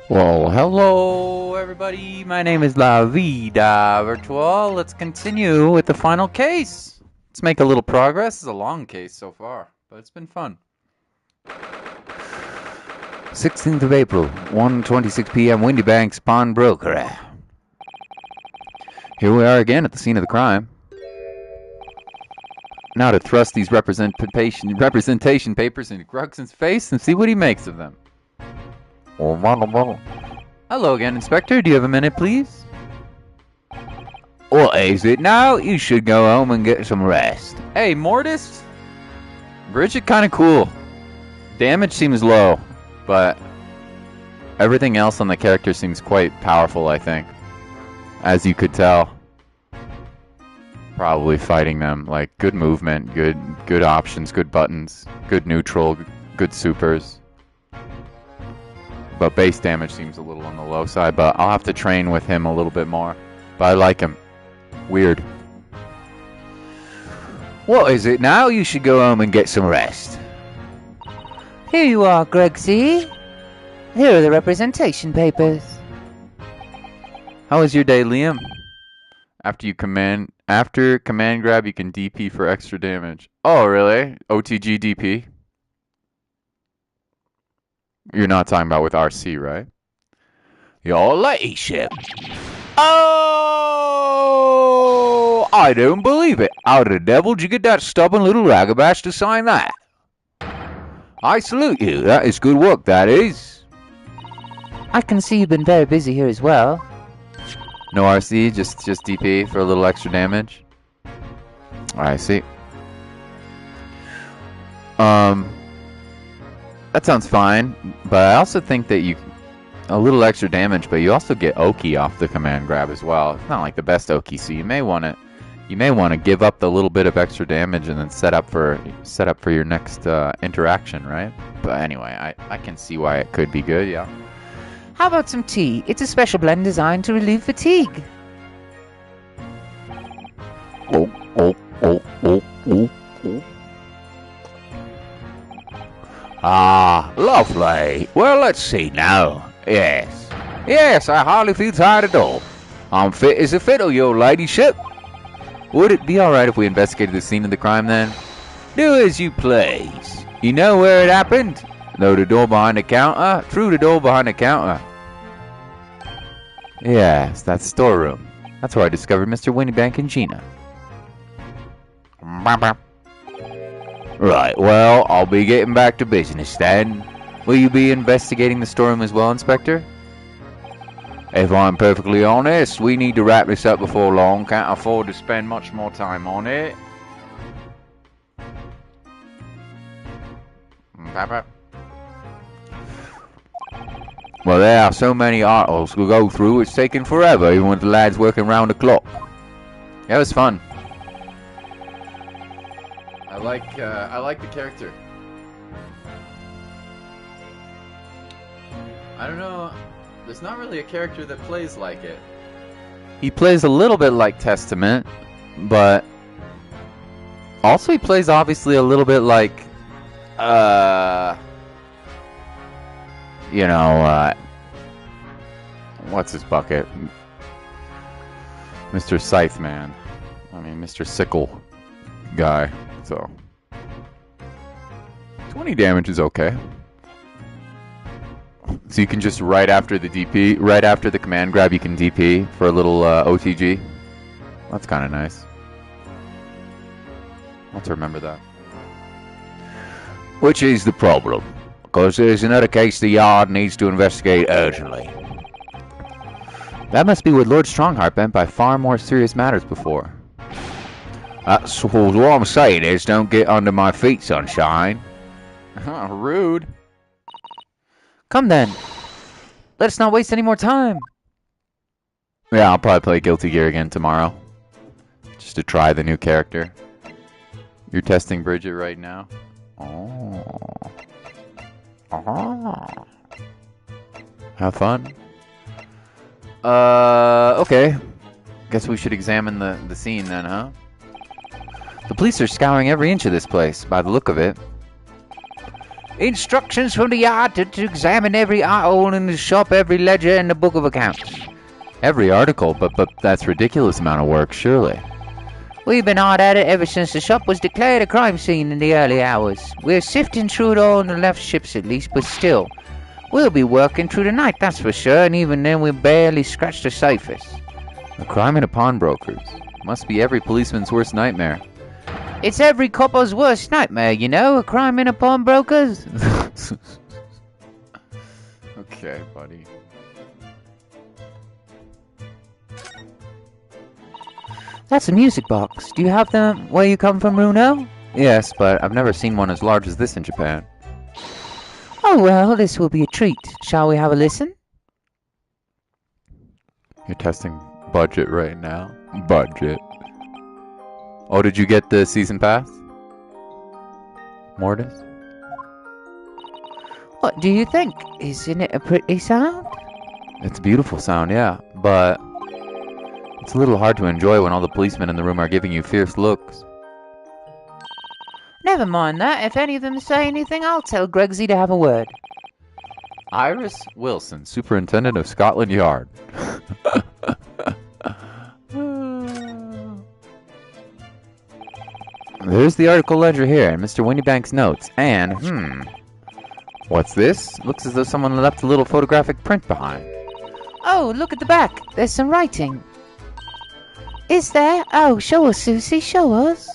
Well, hello everybody. My name is La Vida Virtual. Let's continue with the final case. Let's make a little progress. It's a long case so far, but it's been fun. 16th of April, 1:26 p.m. Windy Banks, Pawnbroker. Here we are again at the scene of the crime. Now to thrust these representation papers into Grugson's face and see what he makes of them. Hello again, Inspector. Do you have a minute, please? What is it now? You should go home and get some rest. Hey, Mortis? Bridget kinda cool. Damage seems low, but everything else on the character seems quite powerful, I think. As you could tell. Probably fighting them. Like, good movement, good options, good buttons, good neutral, good supers. But base damage seems a little on the low side, but I'll have to train with him a little bit more. But I like him. Weird. What is it now? You should go home and get some rest. Here you are, Gregsy. Here are the representation papers. How was your day, Liam? After command grab, you can DP for extra damage. Oh, really? OTG DP? You're not talking about with RC, right? Your ladyship. Oh! I don't believe it. How the devil did you get that stubborn little ragabash to sign that? I salute you. That is good work, that is. I can see you've been very busy here as well. No RC, just DP for a little extra damage. I see. That sounds fine, but I also think that a little extra damage, but you also get Oki off the command grab as well. It's not like the best Oki, so you may want to give up the little bit of extra damage and then set up for your next interaction, right? But anyway, I can see why it could be good, yeah. How about some tea? It's a special blend designed to relieve fatigue. Oh. Ah, lovely. Well, let's see now. Yes, I hardly feel tired at all. I'm fit as a fiddle, your ladyship. Would it be alright if we investigated the scene of the crime then? Do as you please. You know where it happened? Through the door behind the counter? Yes, that's the storeroom. That's where I discovered Mr. Winniebank and Gina. Right, well, I'll be getting back to business then. Will you be investigating the storeroom as well, Inspector? If I'm perfectly honest, we need to wrap this up before long. Can't afford to spend much more time on it. Well, there are so many articles to go through, it's taking forever, even with the lads working round the clock. Yeah, it was fun. I like the character. I don't know, there's not really a character that plays like it. He plays a little bit like Testament, but also he plays obviously a little bit like, what's his bucket? Mr. Scytheman. I mean, Mr. Sickle guy. So 20 damage is okay. So you can just right after the command grab, you can DP for a little OTG. That's kind of nice. I'll have to remember that. Which is the problem? Because there's another case the Yard needs to investigate urgently. That must be what Lord Strongheart meant by far more serious matters before. I suppose what I'm saying is, don't get under my feet, sunshine. Rude. Come then. Let's not waste any more time. Yeah, I'll probably play Guilty Gear again tomorrow. Just to try the new character. You're testing Bridget right now? Oh. Have fun. Okay. Guess we should examine the scene then, huh? The police are scouring every inch of this place, by the look of it. Instructions from the yard to examine every article in the shop, every ledger, and the book of accounts. Every article, but that's ridiculous amount of work, surely. We've been hard at it ever since the shop was declared a crime scene in the early hours. We're sifting through it all in the left ships at least, but still. We'll be working through the night, that's for sure, and even then we'll barely scratch the surface. A crime in a pawnbroker's. Must be every policeman's worst nightmare. It's every couple's worst nightmare, you know, a crime in a pawnbroker's. Okay, buddy. That's a music box. Do you have them where you come from, Bruno? Yes, but I've never seen one as large as this in Japan. Oh well, this will be a treat. Shall we have a listen? You're testing budget right now. Budget. Oh, did you get the season pass? Mortis? What do you think? Isn't it a pretty sound? It's a beautiful sound, yeah, but it's a little hard to enjoy when all the policemen in the room are giving you fierce looks. Never mind that. If any of them say anything, I'll tell Gregsy to have a word. Iris Wilson, Superintendent of Scotland Yard. There's the article ledger here, and Mr. Windybank's notes, and, what's this? Looks as though someone left a little photographic print behind. Oh, look at the back. There's some writing. Is there? Oh, show us, Susie, show us.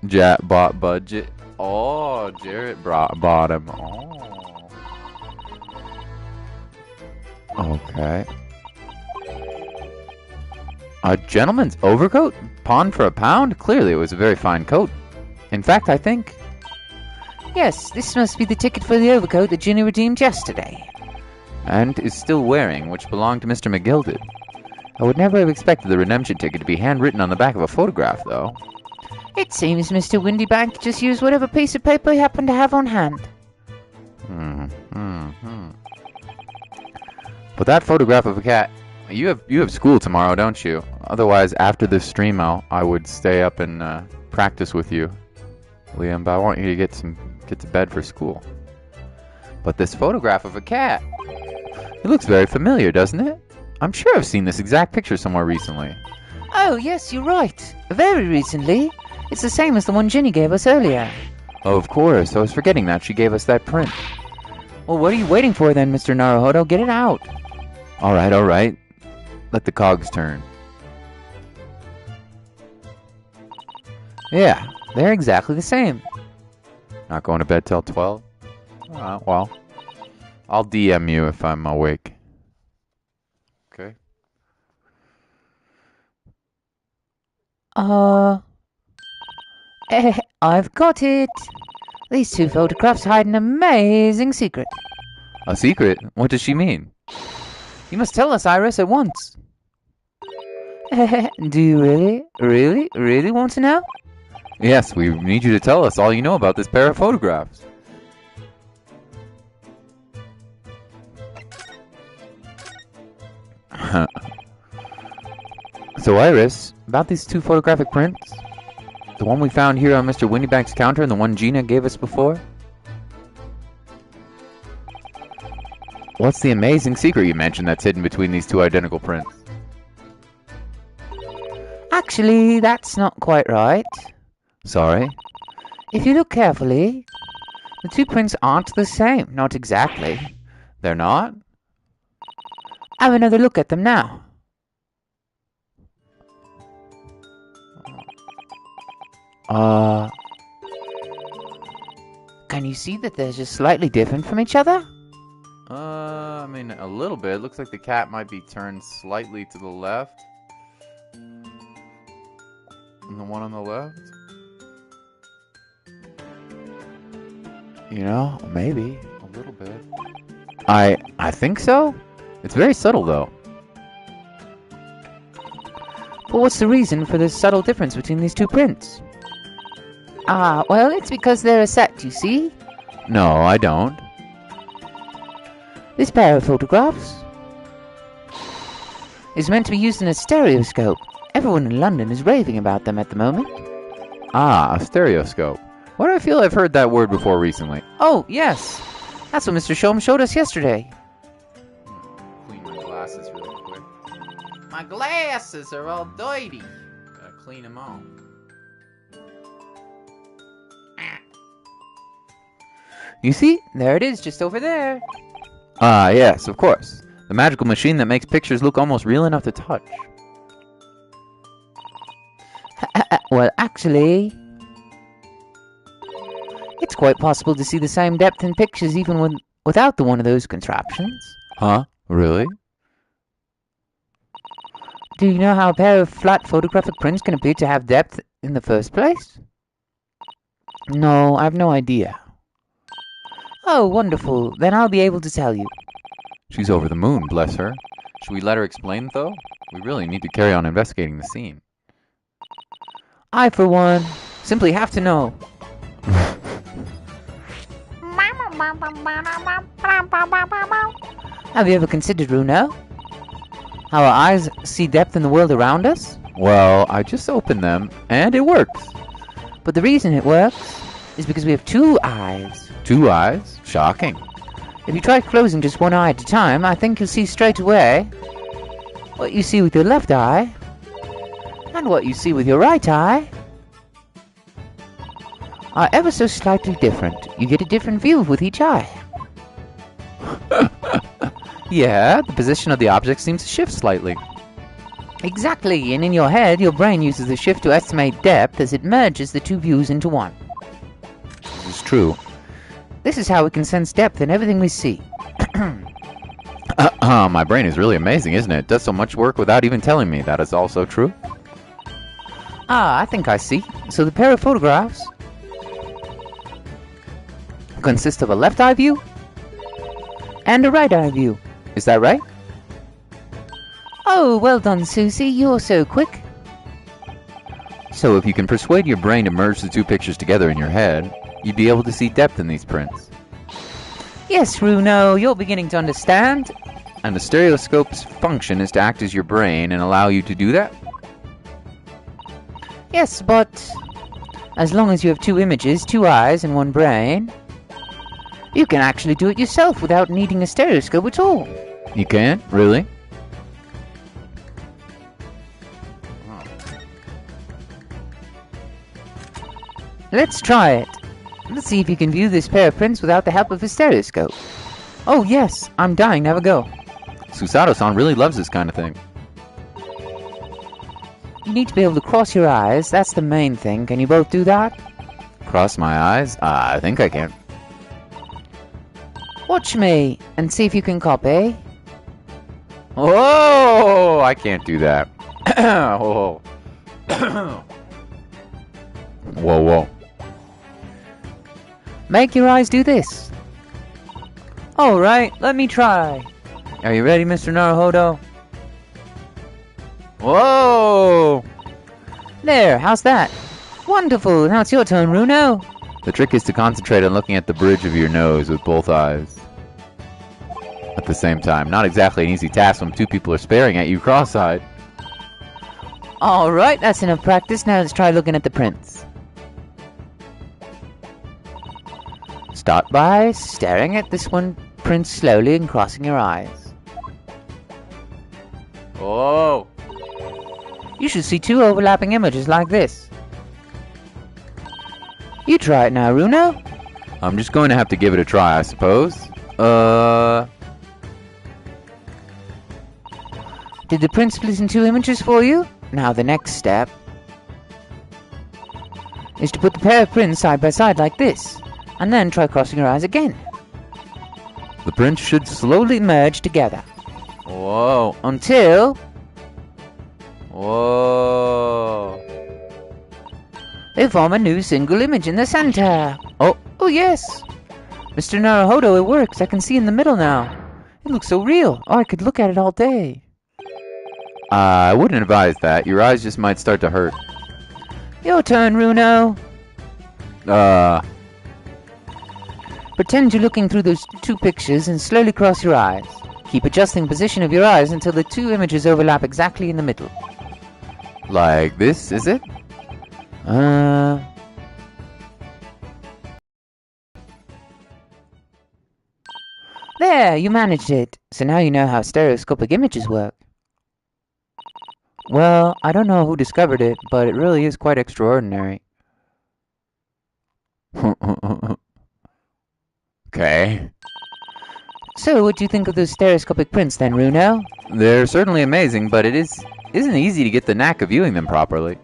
Jack bought budget. Oh, Jarrett bought him. Oh. Okay. A gentleman's overcoat? Pawned for £1? Clearly it was a very fine coat. In fact, I think... Yes, this must be the ticket for the overcoat that Ginny redeemed yesterday. And is still wearing, which belonged to Mr. McGilded. I would never have expected the redemption ticket to be handwritten on the back of a photograph, though. It seems Mr. Windybank just used whatever piece of paper he happened to have on hand. But that photograph of a cat... You have school tomorrow, don't you? Otherwise, after this stream out, I would stay up and practice with you, Liam. But I want you to get to bed for school. But this photograph of a cat... It looks very familiar, doesn't it? I'm sure I've seen this exact picture somewhere recently. Oh, yes, you're right. Very recently. It's the same as the one Ginny gave us earlier. Oh, of course. I was forgetting that. She gave us that print. Well, what are you waiting for then, Mr. Naruhodo? Get it out. All right. Let the cogs turn. Yeah, they're exactly the same. Not going to bed till 12? Well, I'll DM you if I'm awake. Okay. I've got it. These two photographs hide an amazing secret. A secret? What does she mean? You must tell us, Iris, at once. Do you really want to know? Yes, we need you to tell us all you know about this pair of photographs. So, Iris, about these two photographic prints? The one we found here on Mr. Windybank's counter and the one Gina gave us before? What's the amazing secret you mentioned that's hidden between these two identical prints? Actually, that's not quite right. Sorry? If you look carefully, the two prints aren't the same. Not exactly. They're not? Have another look at them now. Can you see that they're just slightly different from each other? I mean, a little bit. It looks like the cat might be turned slightly to the left. And the one on the left? You know, maybe. A little bit. I think so? It's very subtle, though. But what's the reason for this subtle difference between these two prints? Well, it's because they're a set, you see? No, I don't. This pair of photographs is meant to be used in a stereoscope. Everyone in London is raving about them at the moment. Ah, a stereoscope. Why do I feel I've heard that word before recently? Oh, yes. That's what Mr. Shom showed us yesterday. Clean my glasses really quick. My glasses are all dirty. Gotta clean them all. You see? There it is, just over there. Ah, yes, of course. The magical machine that makes pictures look almost real enough to touch. Well, actually, it's quite possible to see the same depth in pictures even without one of those contraptions. Huh? Really? Do you know how a pair of flat photographic prints can appear to have depth in the first place? No, I have no idea. Oh, wonderful. Then I'll be able to tell you. She's over the moon, bless her. Should we let her explain, though? We really need to carry on investigating the scene. I, for one, simply have to know. Have you ever considered, Runo, how our eyes see depth in the world around us? Well, I just opened them, and it works. But the reason it works is because we have two eyes. 2 eyes? Shocking. If you try closing just one eye at a time, I think you'll see straight away what you see with your left eye and what you see with your right eye are ever so slightly different. You get a different view with each eye. Yeah, the position of the object seems to shift slightly. Exactly, and in your head, your brain uses the shift to estimate depth as it merges the two views into one. This is true. This is how we can sense depth in everything we see. My brain is really amazing, isn't it? It does so much work without even telling me. That is also true. Ah, I think I see. So the pair of photographs consist of a left eye view and a right eye view. Is that right? Oh, well done, Susie. You're so quick. So if you can persuade your brain to merge the two pictures together in your head, you'd be able to see depth in these prints. Yes, Runo, you're beginning to understand. And the stereoscope's function is to act as your brain and allow you to do that? Yes, but as long as you have two images, two eyes, and one brain, you can actually do it yourself without needing a stereoscope at all. You can? Really? Let's try it. Let's see if you can view this pair of prints without the help of a stereoscope. Oh yes, I'm dying to have a go. Susato-san really loves this kind of thing. You need to be able to cross your eyes, that's the main thing. Can you both do that? Cross my eyes? I think I can. Watch me, and see if you can copy. Oh, I can't do that. Whoa. Whoa. Make your eyes do this. Alright, let me try. Are you ready, Mr. Naruhodo? Whoa! There, how's that? Wonderful, now it's your turn, Runo. The trick is to concentrate on looking at the bridge of your nose with both eyes at the same time. Not exactly an easy task when two people are staring at you cross-eyed. Alright, that's enough practice. Now let's try looking at the prints. Start by staring at this one print slowly and crossing your eyes. Oh! You should see two overlapping images like this. You try it now, Runo. I'm just going to have to give it a try, I suppose. Did the print split in two images for you? Now the next step is to put the pair of prints side by side like this, and then try crossing your eyes again. The prints should Slowly merge together Whoa. until Whoa. they form a new single image in the center. Oh yes! Mr. Naruhodo, it works. I can see in the middle now. It looks so real. Oh, I could look at it all day. I wouldn't advise that. Your eyes just might start to hurt. Your turn, Runo. Pretend you're looking through those two pictures and slowly cross your eyes. Keep adjusting position of your eyes until the two images overlap exactly in the middle. Like this, is it? There, you managed it. So now you know how stereoscopic images work. Well, I don't know who discovered it, but it really is quite extraordinary. Okay. So, what do you think of those stereoscopic prints then, Runo? They're certainly amazing, but isn't easy to get the knack of viewing them properly.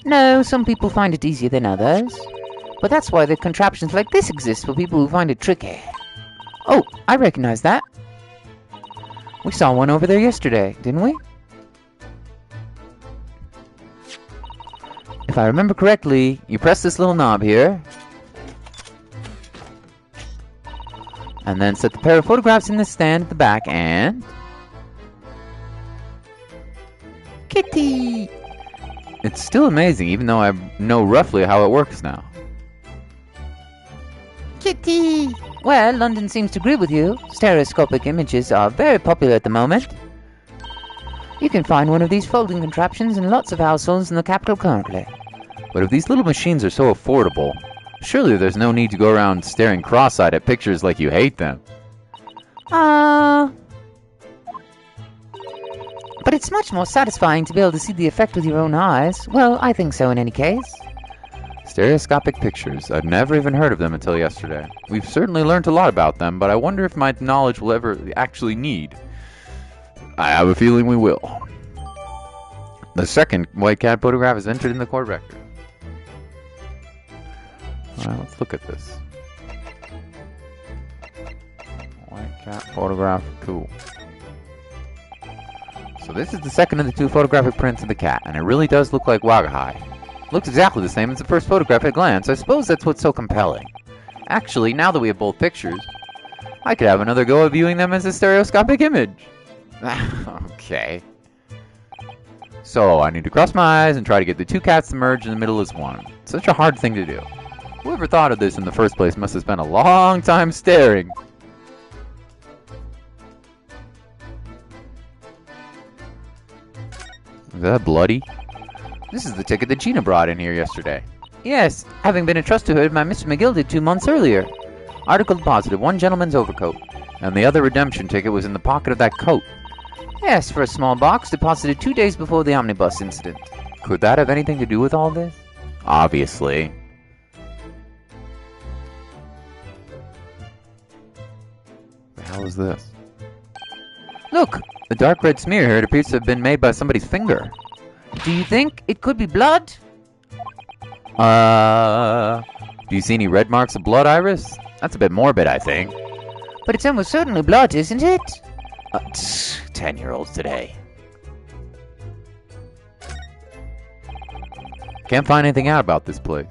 No, some people find it easier than others. But that's why the contraptions like this exist for people who find it tricky. Oh, I recognize that. We saw one over there yesterday, didn't we? If I remember correctly, You press this little knob here, and then set the pair of photographs in the stand at the back, and Kitty! it's still amazing, even though I know roughly how it works now. Kitty! Well, London seems to agree with you. Stereoscopic images are very popular at the moment. You can find one of these folding contraptions in lots of households in the capital currently. But if these little machines are so affordable, surely there's no need to go around staring cross-eyed at pictures like you hate them. But it's much more satisfying to be able to see the effect with your own eyes. Well, I think so in any case. Stereoscopic pictures. I'd never even heard of them until yesterday. We've certainly learned a lot about them, but I wonder if my knowledge will ever actually need. I have a feeling we will. The second white cat photograph is entered in the court record. Alright, let's look at this. White cat photograph 2. So this is the second of the 2 photographic prints of the cat, and it really does look like Wagahai. Looks exactly the same as the first photograph at a glance. I suppose that's what's so compelling. Actually, now that we have both pictures, I could have another go at viewing them as a stereoscopic image. Okay. So, I need to cross my eyes and try to get the 2 cats to merge in the middle as one. Such a hard thing to do. Whoever thought of this in the first place must have spent a long time staring. Is that bloody? This is the ticket that Gina brought in here yesterday. Yes, having been entrusted to her by Mr. McGill did 2 months earlier. Article deposited, 1 gentleman's overcoat, and the other redemption ticket was in the pocket of that coat. Yes, for a small box deposited 2 days before the omnibus incident. Could that have anything to do with all this? Obviously. The hell is this? Look! The dark red smear here, it appears to have been made by somebody's finger. Do you think it could be blood? Do you see any red marks of blood, Iris? That's a bit morbid, I think. But it's almost certainly blood, isn't it? 10-year-olds today. Can't find anything out about this place.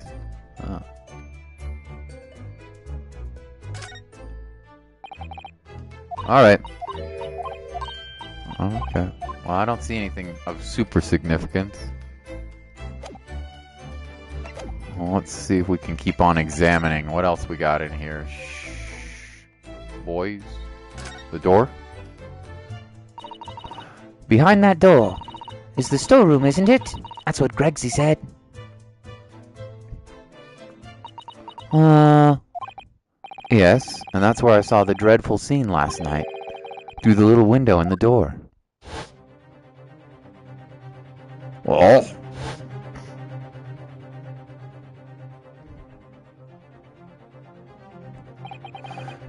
Alright. Okay. Well, I don't see anything of super significance. Well, let's see if we can keep on examining. What else we got in here? Shh. Boys. The door? Behind that door is the storeroom, isn't it? That's what Gregsy said. Yes, and that's where I saw the dreadful scene last night. Through the little window in the door. Well,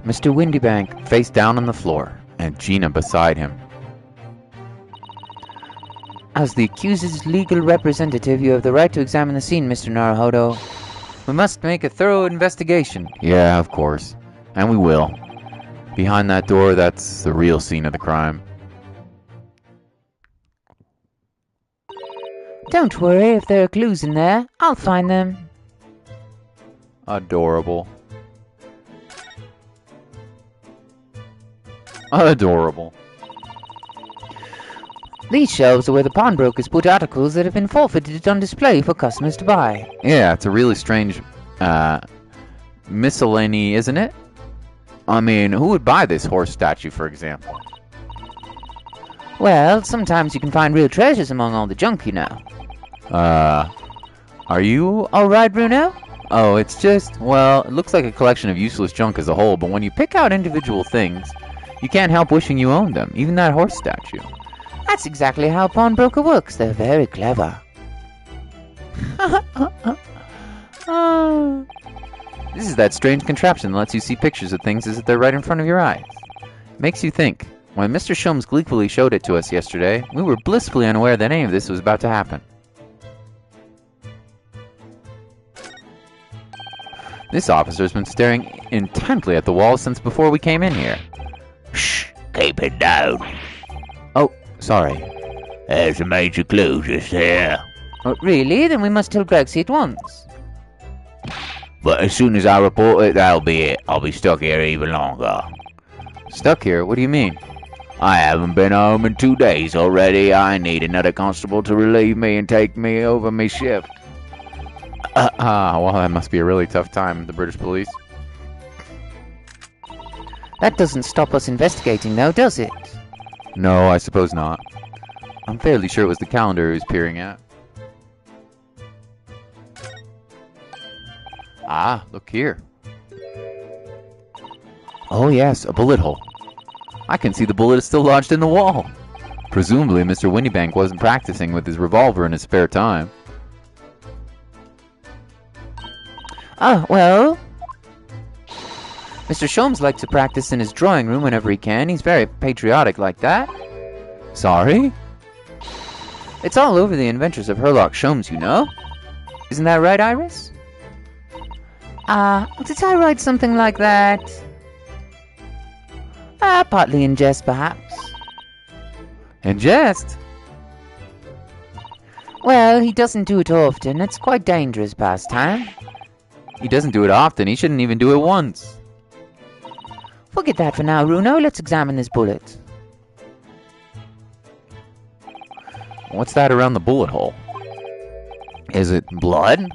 Mr. Windybank, face down on the floor, and Gina beside him. As the accused's legal representative, you have the right to examine the scene, Mr. Naruhodo. We must make a thorough investigation. Yeah, of course. And we will. Behind that door, that's the real scene of the crime. Don't worry if there are clues in there. I'll find them. Adorable. Adorable. These shelves are where the pawnbrokers put articles that have been forfeited on display for customers to buy. Yeah, it's a really strange, miscellany, isn't it? I mean, who would buy this horse statue, for example? Well, sometimes you can find real treasures among all the junk, you know. Are you... All right, Bruno? Oh, it's just, well, it looks like a collection of useless junk as a whole, but when you pick out individual things, you can't help wishing you owned them, even that horse statue. That's exactly how a pawnbroker works. They're very clever. This is that strange contraption that lets you see pictures of things as if they're right in front of your eyes. It makes you think. When Mr. Shums gleefully showed it to us yesterday, we were blissfully unaware that any of this was about to happen. This officer's been staring intently at the wall since before we came in here. Shh, keep it down. Oh, sorry. There's a major clue just here. Oh, really? Then we must tell Greggsy at once. But as soon as I report it, that'll be it. I'll be stuck here even longer. Stuck here? What do you mean? I haven't been home in 2 days already. I need another constable to relieve me and take me over my shift. Well, that must be a really tough time, the British police. That doesn't stop us investigating, though, does it? No, I suppose not. I'm fairly sure it was the calendar he was peering at. Ah, look here. Oh yes, a bullet hole. I can see the bullet is still lodged in the wall. Presumably, Mr. Windybank wasn't practicing with his revolver in his spare time. Ah, well... Mr. Sholmes likes to practice in his drawing room whenever he can. He's very patriotic like that. Sorry? It's all over the adventures of Herlock Sholmes, you know. Isn't that right, Iris? Did I write something like that? Partly in jest, perhaps. In jest? Well, he doesn't do it often. It's quite dangerous pastime. He doesn't do it often. He shouldn't even do it once. Forget that for now, Runo. Let's examine this bullet. What's that around the bullet hole? Is it blood?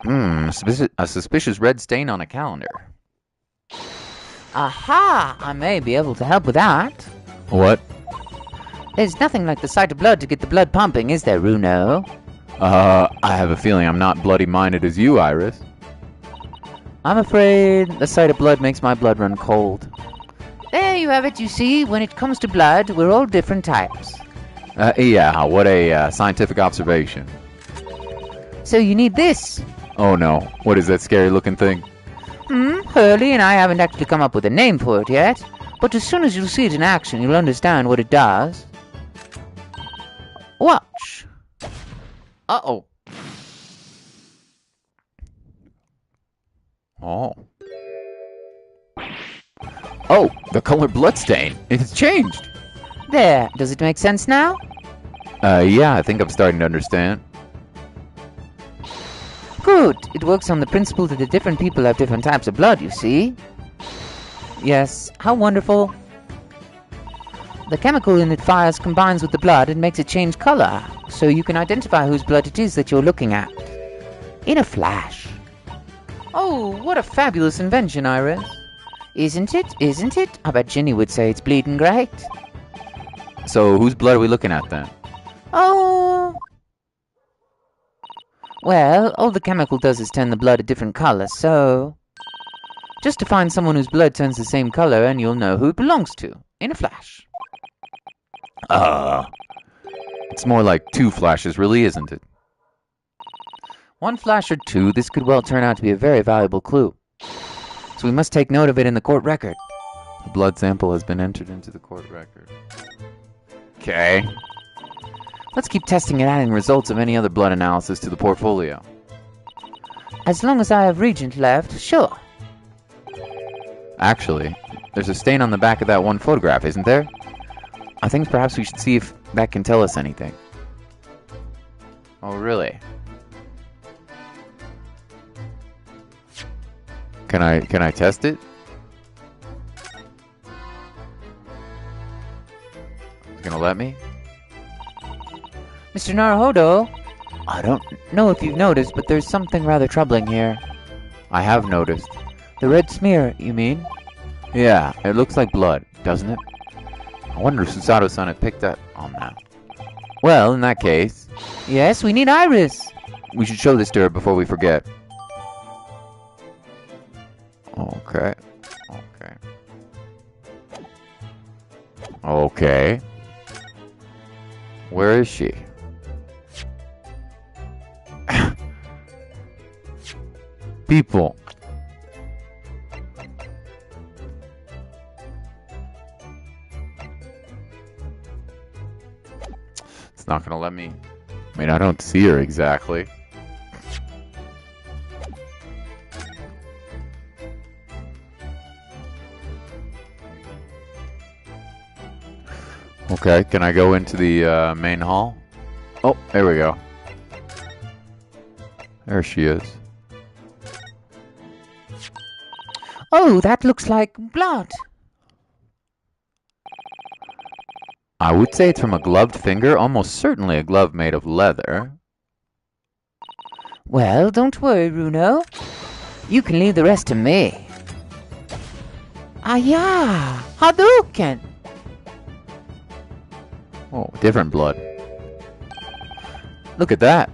A suspicious red stain on a calendar. Aha! I may be able to help with that. What? There's nothing like the sight of blood to get the blood pumping, is there, Runo? I have a feeling I'm not bloody-minded as you, Iris. I'm afraid the sight of blood makes my blood run cold. There you have it, you see. When it comes to blood, we're all different types. Yeah, what a scientific observation. So you need this. Oh no, what is that scary-looking thing? Hurley and I haven't actually come up with a name for it yet, but as soon as you see it in action, you'll understand what it does. Watch. Uh-oh. Oh. Oh, the color bloodstain. It's changed. There. Does it make sense now? Yeah, I think I'm starting to understand. Good. It works on the principle that the different people have different types of blood, you see. Yes. How wonderful. The chemical in it fires combines with the blood and makes it change color, so you can identify whose blood it is that you're looking at. In a flash. Oh, what a fabulous invention, Iris. Isn't it? Isn't it? I bet Ginny would say it's bleeding great. So, whose blood are we looking at then? Oh... Well, all the chemical does is turn the blood a different color, so... Just to find someone whose blood turns the same color and you'll know who it belongs to. In a flash. It's more like 2 flashes, really, isn't it? 1 flash or 2, this could well turn out to be a very valuable clue. So we must take note of it in the court record. The blood sample has been entered into the court record. Okay. Let's keep testing and adding results of any other blood analysis to the portfolio. As long as I have Regent left, sure. Actually, there's a stain on the back of that one photograph, isn't there? I think perhaps we should see if that can tell us anything. Oh, really? Can I test it? It's gonna let me? Mr. Naruhodo, I don't know if you've noticed, but there's something rather troubling here. I have noticed. The red smear, you mean? Yeah, it looks like blood, doesn't it? I wonder if Susato-san had picked up on that. Well, in that case... Yes, we need Iris. We should show this to her before we forget. Okay. Where is she? People. It's not gonna let me. I mean, I don't see her exactly. Okay, can I go into the main hall? Oh, there we go. There she is. Oh, that looks like blood. I would say it's from a gloved finger, almost certainly a glove made of leather. Well, don't worry, Bruno. You can leave the rest to me. Ah, yeah. Hadouken! Oh, different blood. Look at that.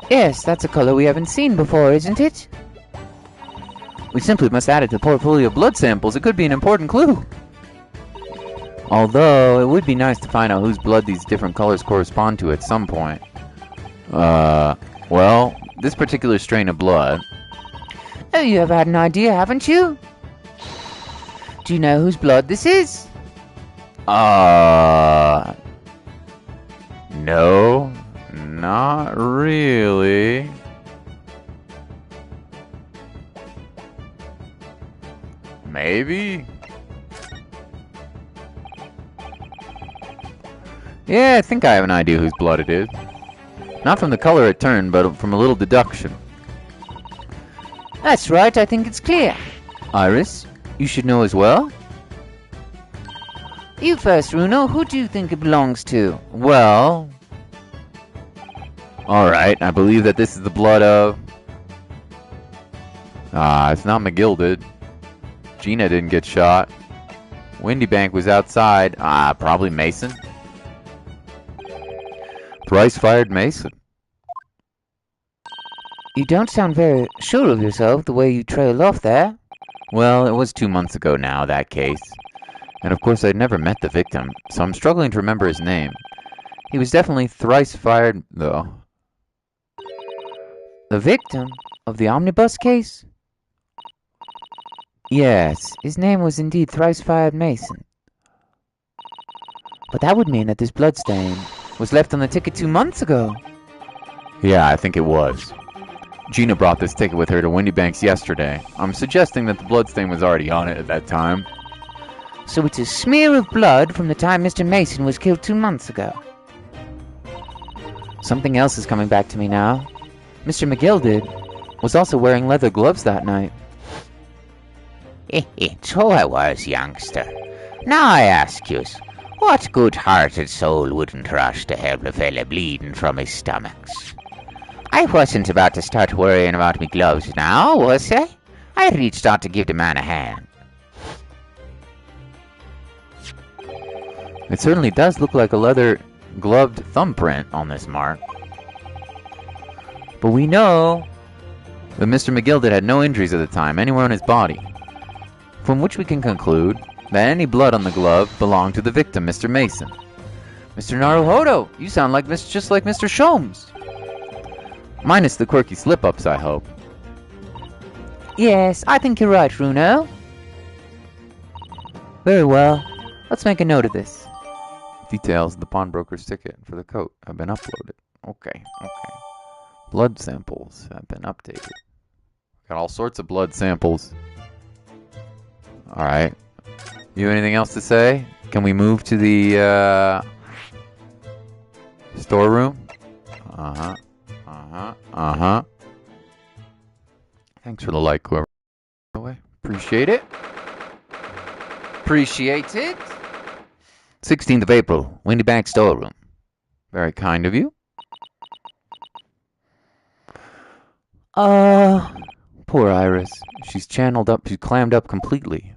Yes, that's a color we haven't seen before, isn't it? We simply must add it to the portfolio of blood samples. It could be an important clue. Although, it would be nice to find out whose blood these different colors correspond to at some point. Well, this particular strain of blood... Oh, you have had an idea, haven't you? Do you know whose blood this is? No, not really. Maybe? Yeah, I think I have an idea whose blood it is. Not from the color it turned, but from a little deduction. That's right, I think it's clear. Iris, you should know as well? You first, Bruno. Who do you think it belongs to? Well... Alright, I believe that this is the blood of... it's not McGilded. Gina didn't get shot. Windybank was outside. Probably Mason. Thrice-fired Mason. You don't sound very sure of yourself the way you trailed off there. Well, it was 2 months ago now, that case. And of course I'd never met the victim, so I'm struggling to remember his name. He was definitely thrice-fired, though. The victim of the omnibus case? Yes, his name was indeed Thrice-Fired Mason. But that would mean that this bloodstain was left on the ticket 2 months ago. Yeah, I think it was. Gina brought this ticket with her to Windybanks yesterday. I'm suggesting that the bloodstain was already on it at that time. So it's a smear of blood from the time Mr. Mason was killed 2 months ago. Something else is coming back to me now. Mr. McGilded was also wearing leather gloves that night. So I was, youngster. Now I ask yous, what good-hearted soul wouldn't rush to help a fella bleeding from his stomachs? I wasn't about to start worrying about me gloves now, was I? I reached out to give the man a hand. It certainly does look like a leather-gloved thumbprint on this mark. But we know that Mr. McGilded had no injuries at the time, anywhere on his body. From which we can conclude that any blood on the glove belonged to the victim, Mr. Mason. Mr. Naruhodo, you sound like just like Mr. Sholmes. Minus the quirky slip-ups, I hope. Yes, I think you're right, Bruno. Very well. Let's make a note of this. Details of the pawnbroker's ticket for the coat have been uploaded. Okay. Blood samples have been updated. Got all sorts of blood samples. Alright. You have anything else to say? Can we move to the storeroom? Thanks for the like, whoever. Appreciate it. 16th of April, Windybank storeroom. Very kind of you. Poor Iris. She's clammed up completely.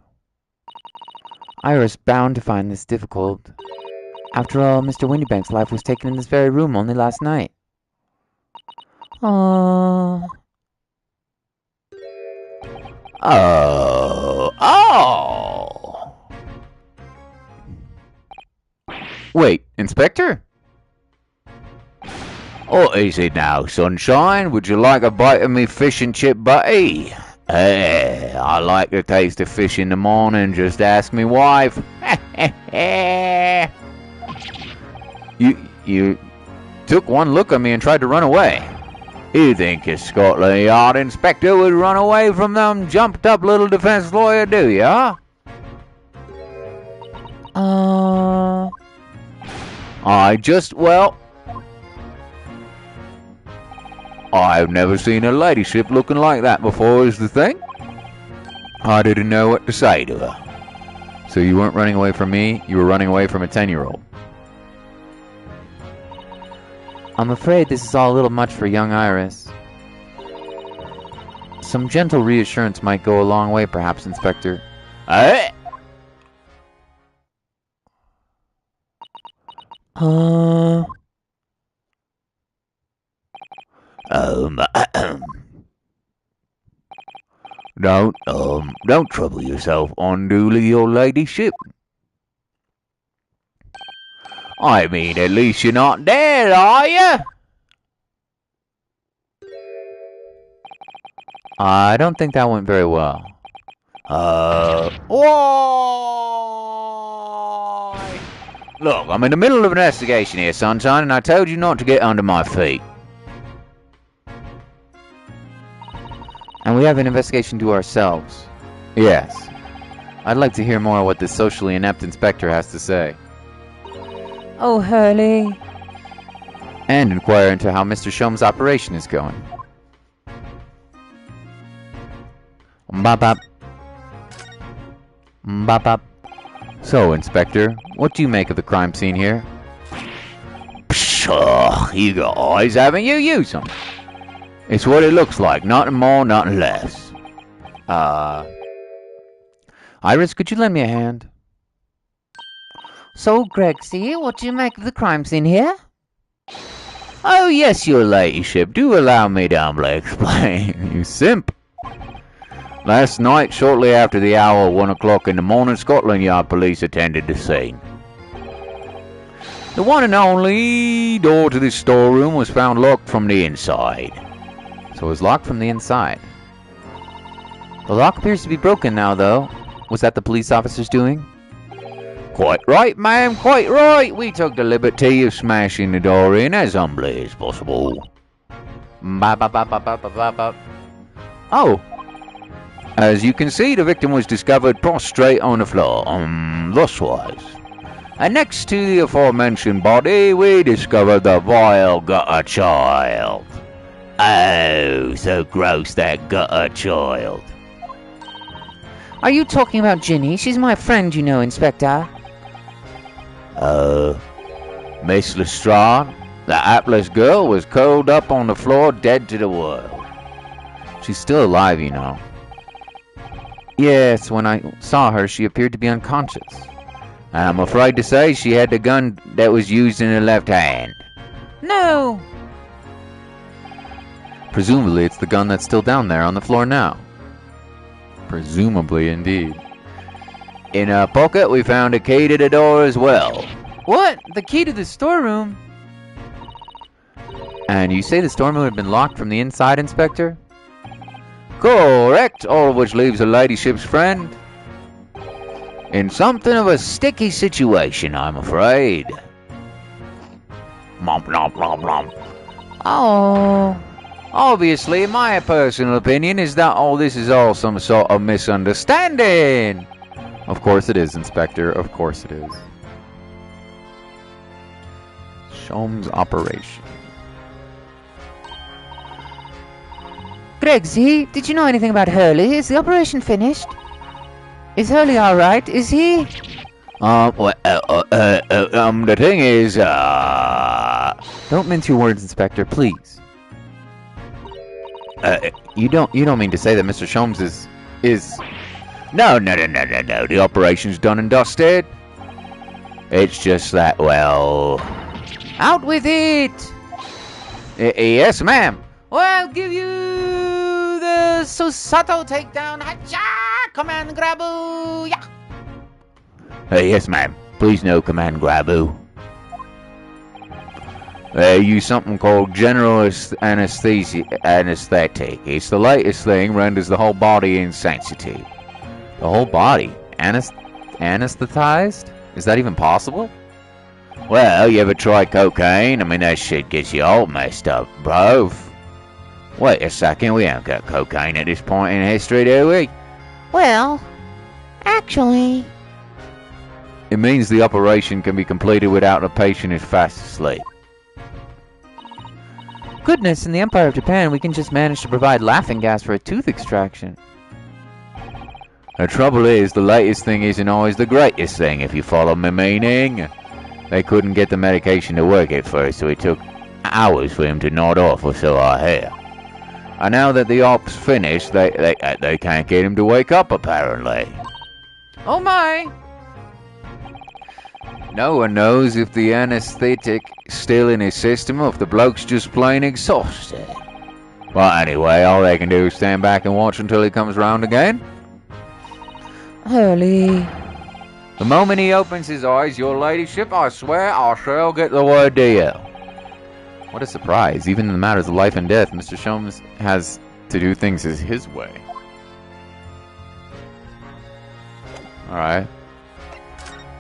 Iris bound to find this difficult. After all, Mr. Windybank's life was taken in this very room only last night. Oh. Wait, Inspector? What is it now, sunshine? Would you like a bite of me fish and chip butty? I like to taste of fish in the morning, just ask me wife. You took one look at me and tried to run away. You think your Scotland Yard inspector would run away from them jumped up little defense lawyer, do ya? I've never seen a ladyship looking like that before, is the thing. I didn't know what to say to her. So you weren't running away from me, you were running away from a 10-year-old. I'm afraid this is all a little much for young Iris. Some gentle reassurance might go a long way, perhaps, Inspector. Eh? Don't trouble yourself unduly, your ladyship. I mean, at least you're not dead, are you? I don't think that went very well. Why? Look, I'm in the middle of an investigation here, sunshine, and I told you not to get under my feet. And we have an investigation to ourselves. Yes. I'd like to hear more what this socially inept inspector has to say. Oh, Hurley. And inquire into how Mr. Shom's operation is going. Bop-bop. Bop-bop. So, Inspector, what do you make of the crime scene here? Pshaw, you got eyes, haven't you? Use them. It's what it looks like, nothing more, nothing less. Iris, could you lend me a hand? So, Gregsy, what do you make of the crime scene here? Oh, yes, your ladyship. Do allow me to humbly explain. You simp. Last night, shortly after the hour of 1 o'clock in the morning, Scotland Yard police attended the scene. The one and only door to this storeroom was found locked from the inside. So it was locked from the inside. The lock appears to be broken now, though. Was that the police officer's doing? Quite right, ma'am, quite right. We took the liberty of smashing the door in as humbly as possible. Oh! As you can see, the victim was discovered prostrate on the floor, thuswise. And next to the aforementioned body, we discovered the vile gutter child. Oh, so gross, that gutter child. Are you talking about Ginny? She's my friend, you know, Inspector. Miss Lestrade, the hapless girl was curled up on the floor, dead to the world. She's still alive, you know. Yes, when I saw her, she appeared to be unconscious. I'm afraid to say she had the gun that was used in her left hand. No! Presumably, it's the gun that's still down there on the floor now. Presumably, indeed. In her pocket, we found a key to the door as well. What? The key to the storeroom? And you say the storeroom had been locked from the inside, Inspector? Correct, all of which leaves her ladyship's friend in something of a sticky situation, I'm afraid. Mom, nom, nom, nom. Oh. Obviously, my personal opinion is that all this is all some sort of misunderstanding. Of course it is, Inspector. Of course it is. Shom's operation. Gregsy, did you know anything about Hurley? Is the operation finished? Is Hurley alright? Is he? The thing is, Don't mince your words, Inspector, please. You don't mean to say that Mr. Shom's is... No. The operation's done and dusted. It's just that, well... Out with it! Yes, ma'am. Well, I'll give you the Susato takedown. Hacha! Command grabu! Yeah! Yes, ma'am. Please no command grabu. They use something called general anesthetic. It's the latest thing, renders the whole body insensitive. The whole body? Anesthetized? Is that even possible? Well, you ever try cocaine? I mean, that shit gets you all messed up, bro. Wait a second, we haven't got cocaine at this point in history, do we? Well, actually... It means the operation can be completed without the patient is fast asleep. Goodness, in the Empire of Japan, we can just manage to provide laughing gas for a tooth extraction. The trouble is, the latest thing isn't always the greatest thing, if you follow my meaning. They couldn't get the medication to work at first, so it took hours for him to nod off, or so I hear. And now that the op's finished, they can't get him to wake up, apparently. Oh my! No one knows if the anesthetic's still in his system or if the bloke's just plain exhausted. Well, anyway, all they can do is stand back and watch until he comes round again. Hurley. The moment he opens his eyes, your ladyship, I swear I shall get the word to you. What a surprise. Even in the matters of life and death, Mr. Sholmes has to do things his way. Alright.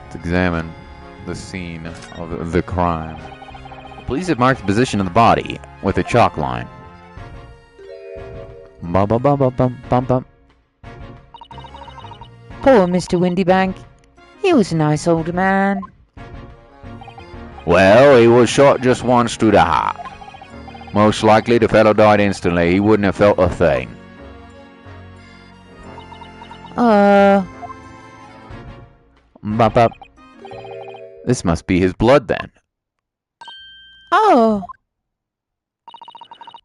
Let's examine the scene of the crime. Police have marked the position of the body with a chalk line. Bum bum bum bum bum bum bum. Poor Mr. Windybank. He was a nice old man. Well, he was shot just once through the heart. Most likely the fellow died instantly. He wouldn't have felt a thing. Bum bum. This must be his blood then. Oh.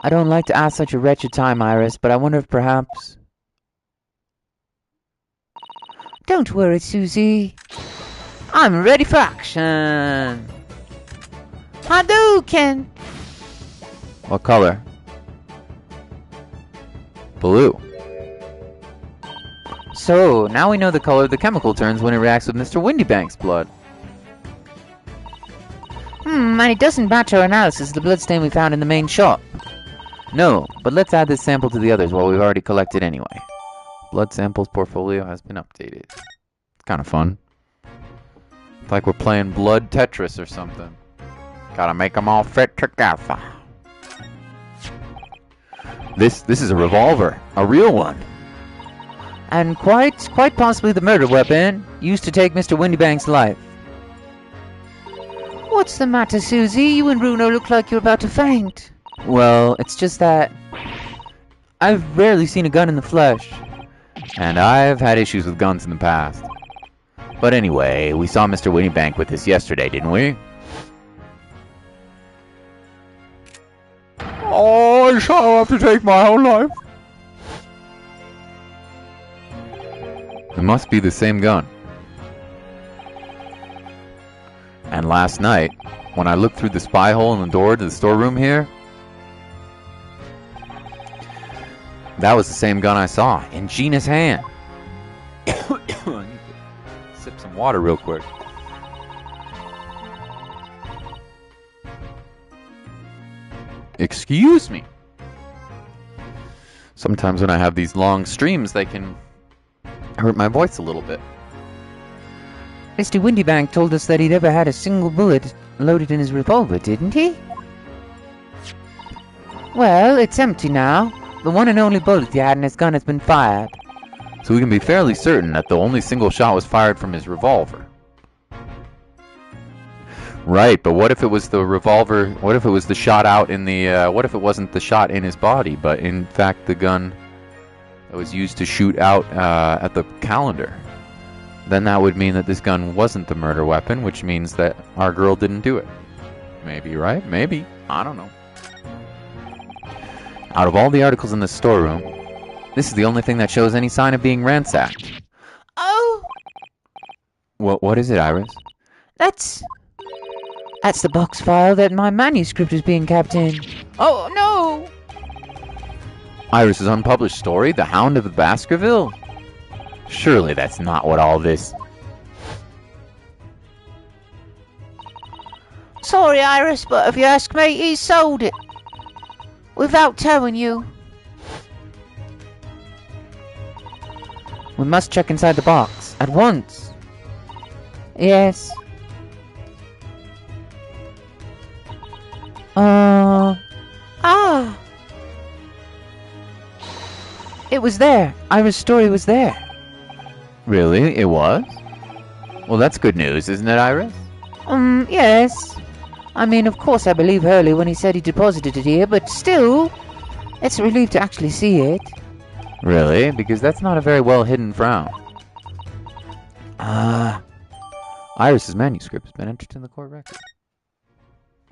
I don't like to ask such a wretched time, Iris, but I wonder if perhaps... Don't worry, Susie. I'm ready for action. Hadouken! What color? Blue. So, now we know the color the chemical turns when it reacts with Mr. Windybank's blood. And it doesn't match our analysis of the bloodstain we found in the main shop. No, but let's add this sample to the others while we've already collected anyway. Blood samples portfolio has been updated. It's kind of fun. It's like we're playing Blood Tetris or something. Gotta make them all fit together. This is a revolver. A real one. And quite possibly the murder weapon used to take Mr. Windybank's life. What's the matter, Susie? You and Bruno look like you're about to faint. Well, it's just that I've rarely seen a gun in the flesh. And I've had issues with guns in the past. But anyway, we saw Mr. Windybank with us yesterday, didn't we? Oh, I shall have to take my own life. It must be the same gun. And last night, when I looked through the spy hole in the door to the storeroom here, that was the same gun I saw in Gina's hand. Sip some water real quick. Excuse me. Sometimes when I have these long streams, they can hurt my voice a little bit. Mr. Windybank told us that he'd never had a single bullet loaded in his revolver, didn't he? Well, it's empty now. The one and only bullet he had in his gun has been fired. So we can be fairly certain that the only single shot was fired from his revolver. Right, but what if it was the revolver, what if it was the shot out in the, what if it wasn't the shot in his body, but in fact the gun that was used to shoot out at the calendar? Then that would mean that this gun wasn't the murder weapon, which means that our girl didn't do it. Maybe, right? Maybe. I don't know. Out of all the articles in the storeroom, this is the only thing that shows any sign of being ransacked. Oh! What is it, Iris? That's the box file that my manuscript is being kept in. Oh, no! Iris's unpublished story, The Hound of the Baskerville? Surely that's not what all this... Sorry, Iris, but if you ask me, he sold it. Without telling you. We must check inside the box. At once. Yes. It was there. Iris' story was there. Really? It was? Well, that's good news, isn't it, Iris? Yes. I mean, of course I believe Hurley when he said he deposited it here, but still, it's a relief to actually see it. Really? Because that's not a very well hidden frown. Iris's manuscript has been entered in the court record.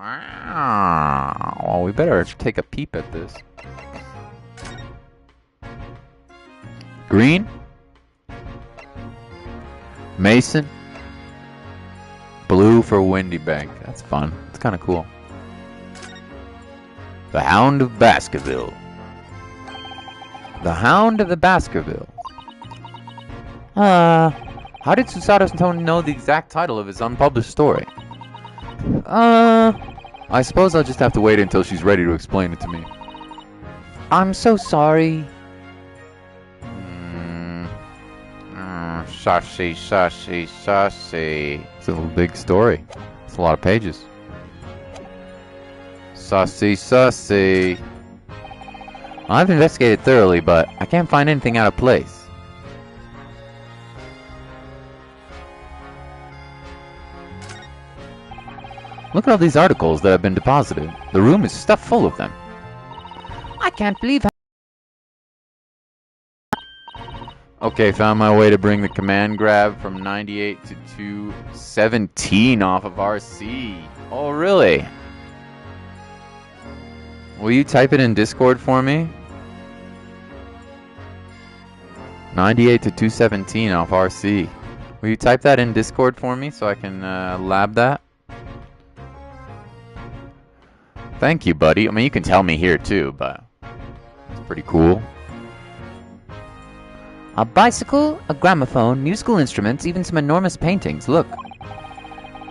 Well, we better take a peep at this. Green, Mason, blue for Windy Bank. That's fun. It's kind of cool. The Hound of Baskerville. The Hound of the Baskerville. How did Susato Stone know the exact title of his unpublished story? I suppose I'll just have to wait until she's ready to explain it to me. I'm so sorry. Sussy. It's a big story. It's a lot of pages. Sussy. I've investigated thoroughly, but I can't find anything out of place. Look at all these articles that have been deposited. The room is stuffed full of them. I can't believe how... Okay, found my way to bring the command grab from 98 to 217 off of RC. Oh, really? Will you type it in Discord for me? 98 to 217 off RC. Will you type that in Discord for me so I can lab that? Thank you, buddy. I mean, you can tell me here too, but it's pretty cool. A bicycle, a gramophone, musical instruments, even some enormous paintings. Look.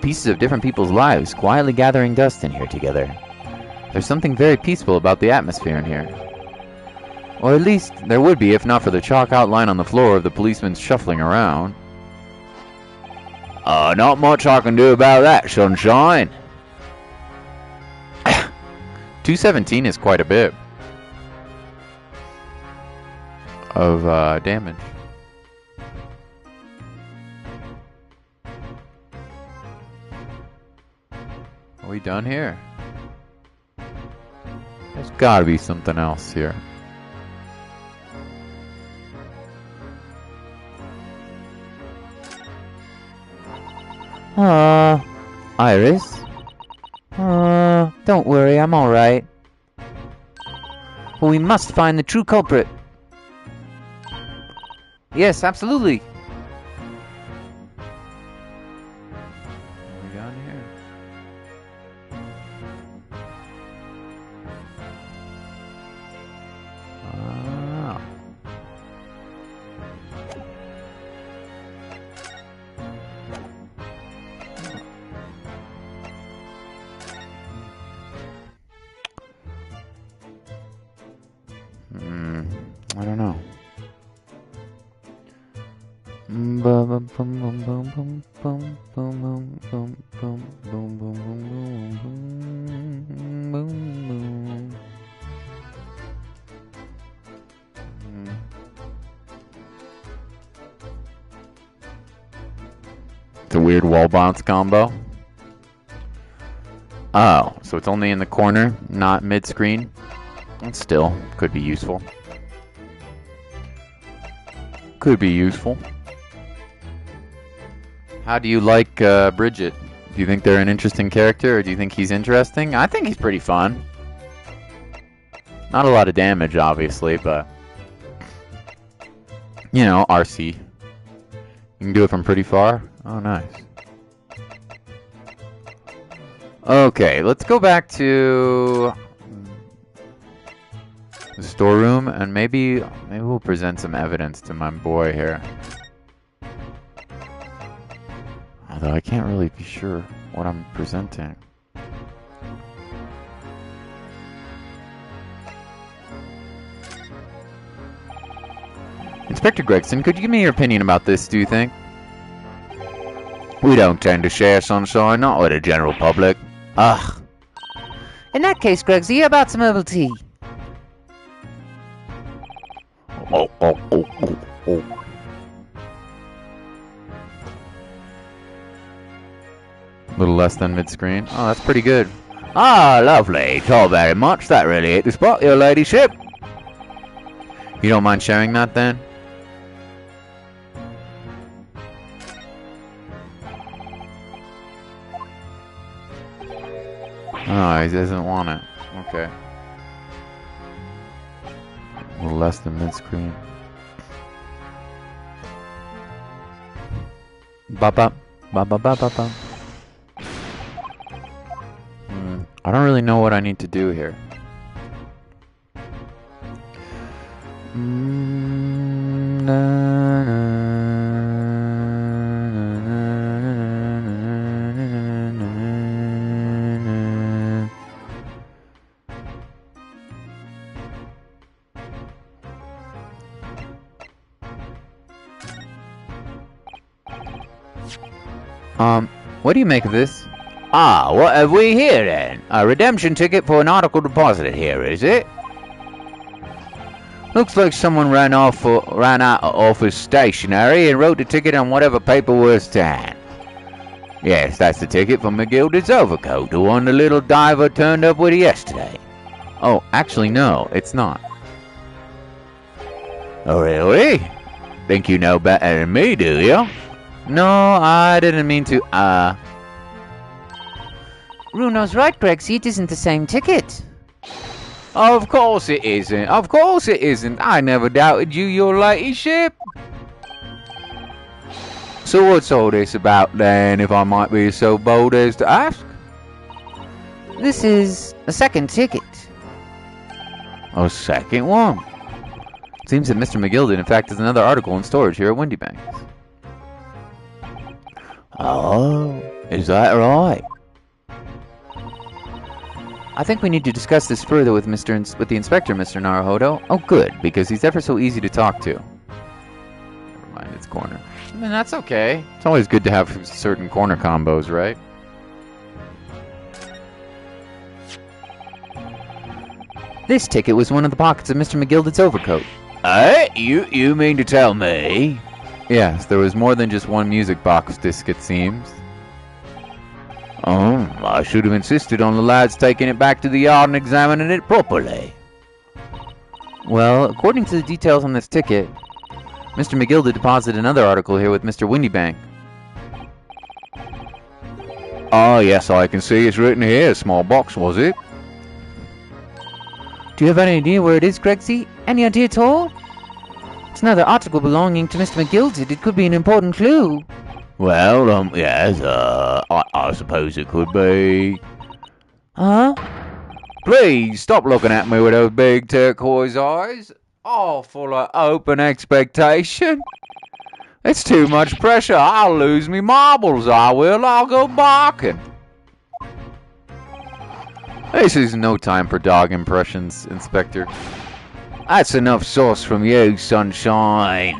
Pieces of different people's lives quietly gathering dust in here together. There's something very peaceful about the atmosphere in here. Or at least there would be if not for the chalk outline on the floor of the policeman's shuffling around. Not much I can do about that, sunshine. 217 is quite a bit of damage. Are we done here? There's gotta be something else here. Iris? Don't worry, I'm alright. But we must find the true culprit. Yes, absolutely. Are we done here? I don't know. It's a weird wall bounce combo. Oh, so it's only in the corner, not mid-screen. It still could be useful. Could be useful. How do you like Bridget? Do you think they're an interesting character, or do you think he's interesting? I think he's pretty fun. Not a lot of damage, obviously, but... You know, RC. You can do it from pretty far. Oh, nice. Okay, let's go back to... the storeroom, and maybe we'll present some evidence to my boy here. Although I can't really be sure what I'm presenting. Inspector Gregson, could you give me your opinion about this, do you think? We don't tend to share sunshine, not with the general public. Ugh. In that case, Gregsy, how about some herbal tea? Oh. A little less than mid-screen. Oh, that's pretty good. Ah, lovely. Thank very much. That really hit the spot, your ladyship. You don't mind sharing that, then? Oh, he doesn't want it. Okay. A little less than mid-screen. Ba-ba. Ba-ba-ba-ba-ba. I don't really know what I need to do here. What do you make of this? Ah, what have we here then? A redemption ticket for an article deposited here, is it? Looks like someone ran out of office stationery and wrote the ticket on whatever paper was to hand. Yes, that's the ticket for McGilda's overcoat, the one the little diver turned up with yesterday. Oh, actually, no, it's not. Oh, really? Think you know better than me, do you? No, I didn't mean to, Bruno's right, Gregsy, it isn't the same ticket. Of course it isn't. Of course it isn't. I never doubted you, your ladyship. So what's all this about then, if I might be so bold as to ask? This is a second ticket. A second one? It seems that Mr. McGilden, in fact, has another article in storage here at Windy Banks. Oh, is that right? I think we need to discuss this further with with the inspector, Mr. Naruhodo. Oh, good, because he's ever so easy to talk to. Never mind, it's corner. I mean, that's okay. It's always good to have certain corner combos, right? This ticket was one of the pockets of Mr. McGilden's overcoat. You mean to tell me? Yes, there was more than just one music box disc, it seems. Oh, I should have insisted on the lads taking it back to the yard and examining it properly. Well, according to the details on this ticket, Mr. McGilda deposited another article here with Mr. Windybank. Ah, yes, I can see it's written here. Small box, was it? Do you have any idea where it is, Gregsy? Any idea at all? It's another article belonging to Mr. McGilda. It could be an important clue. Well, yes, I suppose it could be. Huh? Please, stop looking at me with those big turquoise eyes. All full of open expectation. It's too much pressure. I'll lose me marbles, I will. I'll go barking. This is no time for dog impressions, Inspector. That's enough sauce from you, sunshine.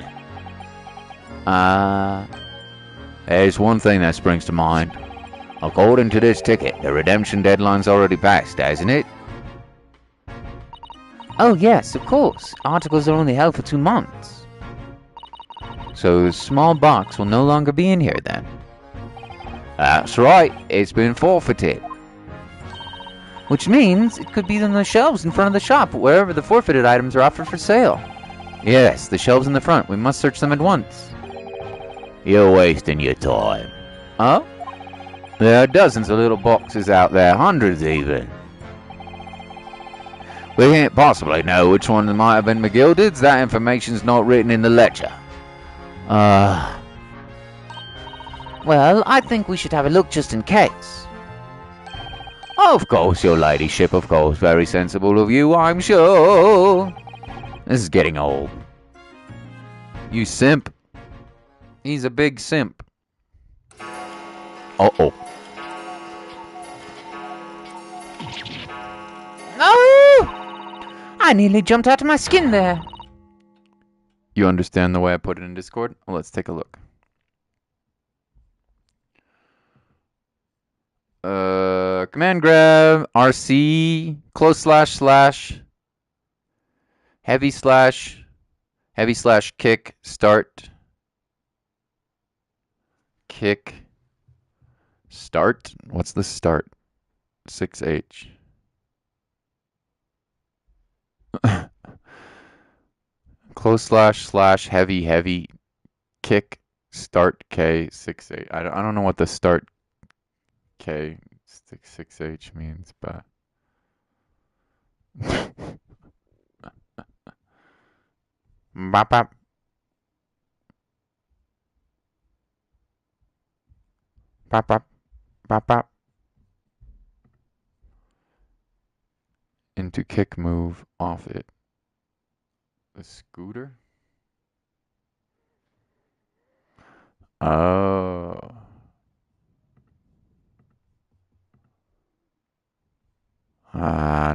There's one thing that springs to mind. According to this ticket, the redemption deadline's already passed, hasn't it? Oh, yes, of course. Articles are only held for 2 months. So the small box will no longer be in here, then? That's right. It's been forfeited. Which means it could be on the shelves in front of the shop, wherever the forfeited items are offered for sale. Yes, the shelves in the front. We must search them at once. You're wasting your time. Oh? There are dozens of little boxes out there, hundreds even. We can't possibly know which one might have been McGilda's. That information's not written in the ledger. Well, I think we should have a look just in case. Of course, your ladyship, of course. Very sensible of you, I'm sure. This is getting old. You simp. He's a big simp. Uh-oh. No! I nearly jumped out of my skin there. You understand the way I put it in Discord? Well, let's take a look. Command grab, RC, close slash, heavy slash, kick, start, kick, start. What's the start? 6H. Close slash, heavy, kick, start, K, 6H. I don't know what the start K 6H means, but bop bop bop bop bop bop into kick move off it. The scooter? Oh.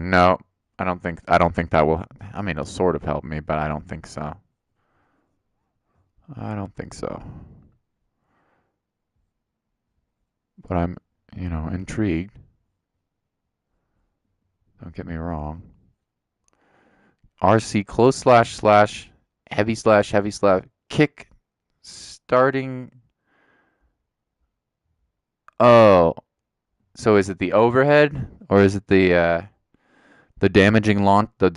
No. I don't think that will. I mean, it'll sort of help me, but I don't think so. But I'm, intrigued. Don't get me wrong. RC close slash, heavy slash, kick, starting. Oh. So is it the overhead, or is it the damaging one at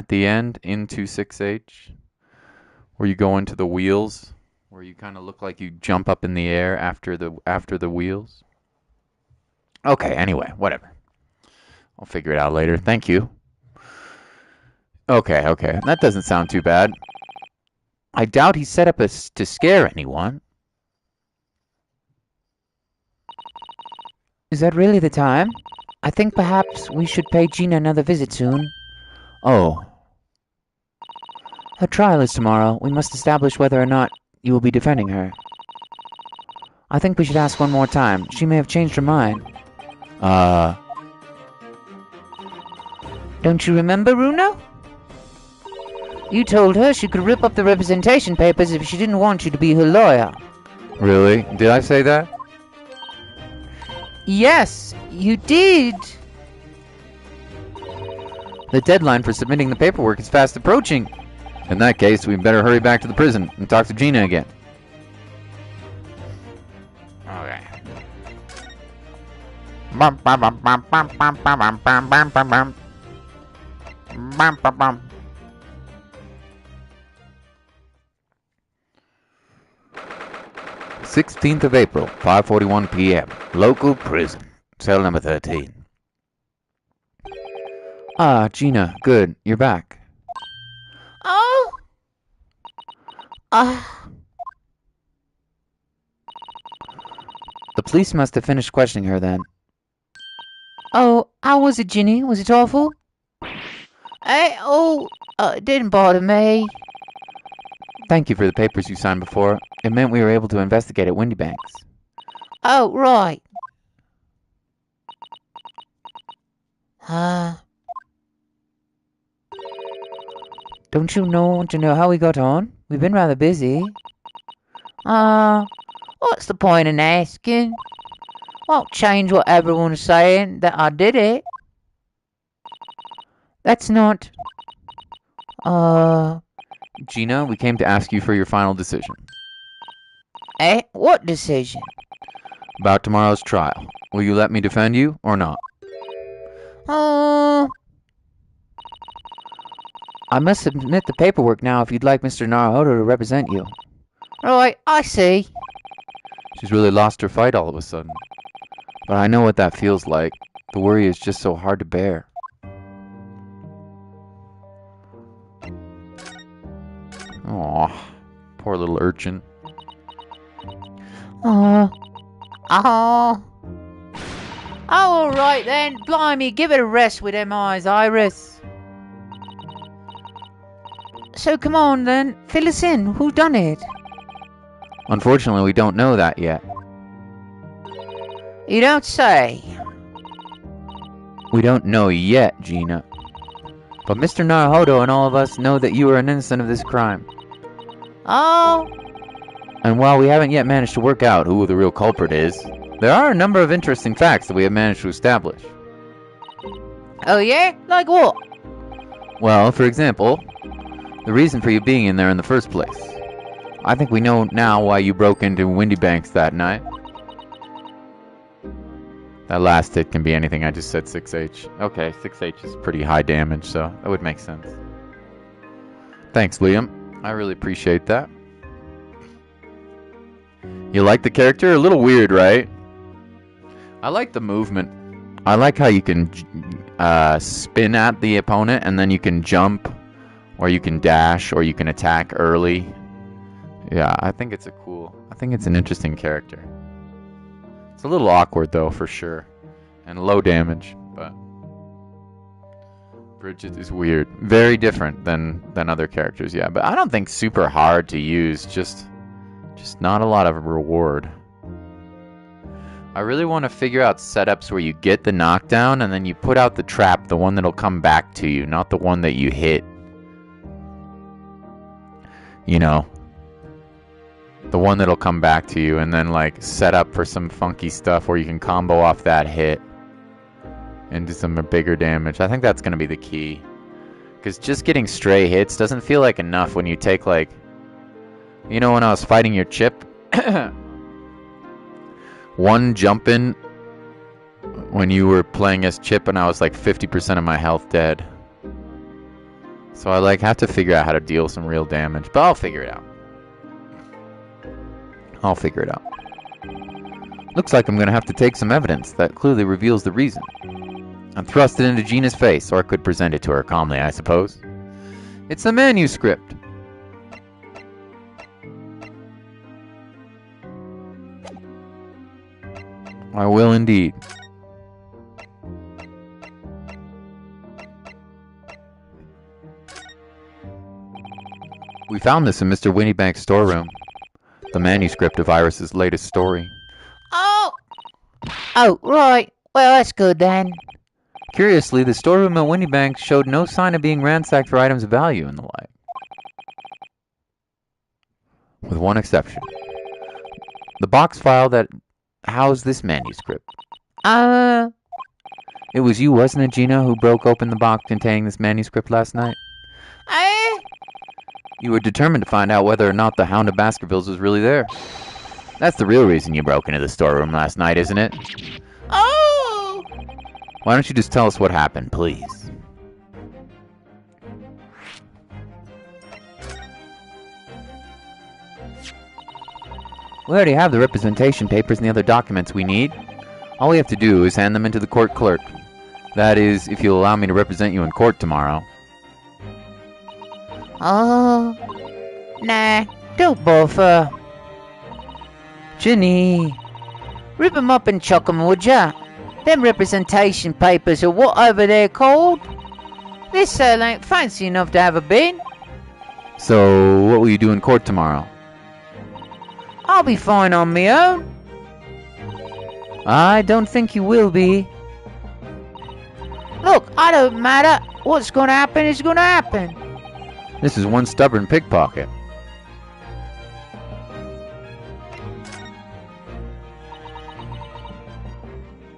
the end into 6H, where you go into the wheels, where you kind of look like you jump up in the air after the wheels? Okay, anyway, whatever. I'll figure it out later. Thank you. Okay, that doesn't sound too bad. I doubt he set up to scare anyone. Is that really the time? I think perhaps we should pay Gina another visit soon. Oh. Her trial is tomorrow. We must establish whether or not you will be defending her. I think we should ask one more time. She may have changed her mind. Don't you remember, Bruno? You told her she could rip up the representation papers if she didn't want you to be her lawyer. Really? Did I say that? Yes, you did. The deadline for submitting the paperwork is fast approaching. In that case, we better hurry back to the prison and talk to Gina again. Okay. 16th of April, 5:41 p.m. Local prison. Cell number 13. Ah, Gina, good. You're back. Oh. The police must have finished questioning her then. Oh, how was it, Ginny? Was it awful? It didn't bother me. Thank you for the papers you signed before. It meant we were able to investigate at Windy Banks. Oh, right. Don't you want to know how we got on? We've been rather busy. What's the point in asking? Won't change what everyone's saying, that I did it. That's not... Gina, we came to ask you for your final decision. What decision? About tomorrow's trial. Will you let me defend you or not? I must submit the paperwork now if you'd like Mr. Naruhodo to represent you. Right, I see. She's really lost her fight all of a sudden. But I know what that feels like. The worry is just so hard to bear. Aw, poor little urchin. Oh, all right then. Blimey, give it a rest with them eyes, Iris. So come on then, fill us in. Who done it? Unfortunately, we don't know that yet. You don't say. We don't know yet, Gina. But Mr. Naruhodo and all of us know that you are innocent of this crime. Oh, And while we haven't yet managed to work out who the real culprit is, there are a number of interesting facts that we have managed to establish. oh yeah? Like what? Well, for example, the reason for you being in there in the first place. I think we know now why you broke into Windy Banks that night. That last hit can be anything. I just said 6H. Okay, 6H is pretty high damage, so that would make sense. Thanks, Liam. I really appreciate that. You like the character? A little weird, right? I like the movement. I like how you can spin at the opponent, and then you can jump, or you can dash, or you can attack early. Yeah, I think it's an interesting character. It's a little awkward, though, for sure. And low damage, but Bridget is weird. Very different than other characters, yeah. But I don't think super hard to use, just not a lot of reward. I really want to figure out setups where you get the knockdown and then you put out the trap, the one that'll come back to you, not the one that you hit. You know, the one that'll come back to you, and then like set up for some funky stuff where you can combo off that hit and do some bigger damage. I think that's going to be the key. Because just getting stray hits doesn't feel like enough when you take like... You know, when I was fighting your Chip, one jump in when you were playing as Chip and I was like 50% of my health dead. So I like have to figure out how to deal some real damage, but I'll figure it out. Looks like I'm gonna have to take some evidence that clearly reveals the reason and thrust it into Gina's face, or I could present it to her calmly, I suppose. It's the manuscript. I will indeed. We found this in Mr. Winniebank's storeroom. The manuscript of Iris's latest story. Oh! Oh, right. Well, that's good then. Curiously, the storeroom at Winniebank showed no sign of being ransacked for items of value and the like. With one exception. The box file that housed this manuscript. It was you, wasn't it, Gina, who broke open the box containing this manuscript last night? You were determined to find out whether or not the Hound of Baskervilles was really there. That's the real reason you broke into the storeroom last night, isn't it? Oh! Why don't you just tell us what happened, please? We already have the representation papers and the other documents we need. All we have to do is hand them into the court clerk. That is, if you'll allow me to represent you in court tomorrow. Oh, nah, don't bother. Ginny, rip 'em up and chuck 'em, would ya? Them representation papers or whatever they're called. This cell ain't fancy enough to have a bin. So, what will you do in court tomorrow? I'll be fine on me own. I don't think you will be. Look, I don't matter. What's gonna happen is gonna happen. This is one stubborn pickpocket.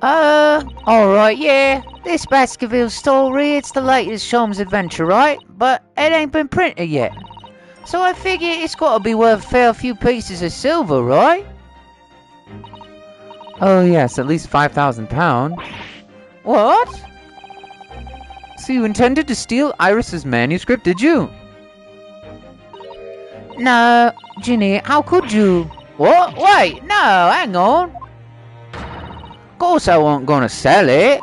Alright, yeah. This Baskerville story, it's the latest Sholmes adventure, right? But it ain't been printed yet. So I figure it's gotta be worth a fair few pieces of silver, right? Oh yes, at least £5,000. What? So you intended to steal Iris's manuscript, did you? No, Ginny, how could you? What? Wait, no, hang on. Of course I wasn't gonna sell it.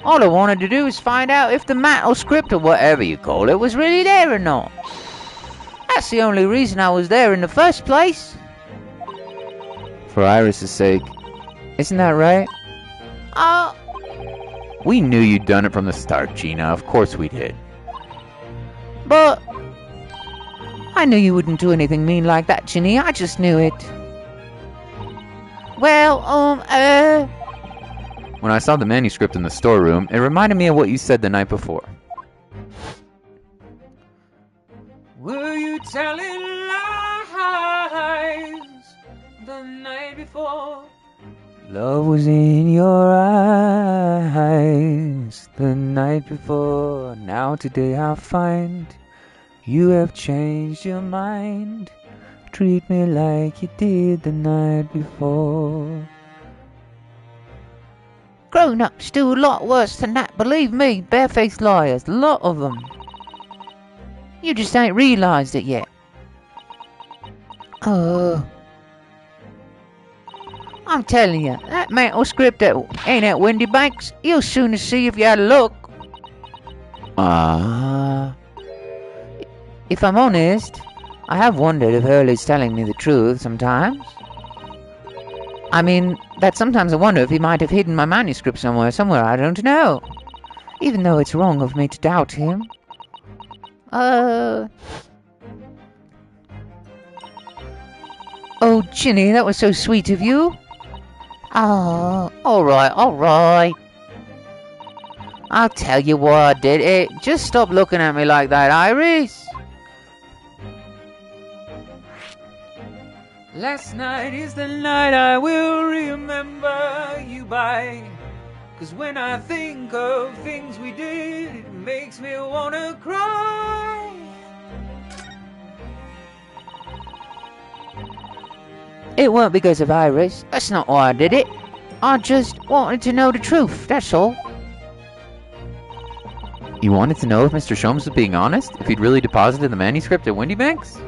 All I wanted to do was find out if the manuscript or whatever you call it was really there or not. That's the only reason I was there in the first place. For Iris's sake. Isn't that right? We knew you'd done it from the start, Gina. Of course we did. But I knew you wouldn't do anything mean like that, Ginny. I just knew it. Well, When I saw the manuscript in the storeroom, it reminded me of what you said the night before. were you telling lies? night before. Love was in your eyes the night before. Now today I find you have changed your mind. Treat me like you did the night before. Grown-ups do a lot worse than that, believe me. Barefaced liars, a lot of them. You just ain't realised it yet. I'm telling you, that manuscript that ain't at Windy Banks, you'll sooner see if you had a look. If I'm honest, I have wondered if Hurley's telling me the truth sometimes. I mean, that sometimes I wonder if he might have hidden my manuscript somewhere I don't know. Even though it's wrong of me to doubt him. Oh, Ginny, that was so sweet of you. Oh, alright. I'll tell you why I did it. Just stop looking at me like that, Iris. Last night is the night I will remember you by. 'Cause when I think of things we did, it makes me wanna cry. It weren't because of Iris. That's not why I did it. I just wanted to know the truth, that's all. You wanted to know if Mr. Sholmes was being honest? If he'd really deposited the manuscript at Windy Banks?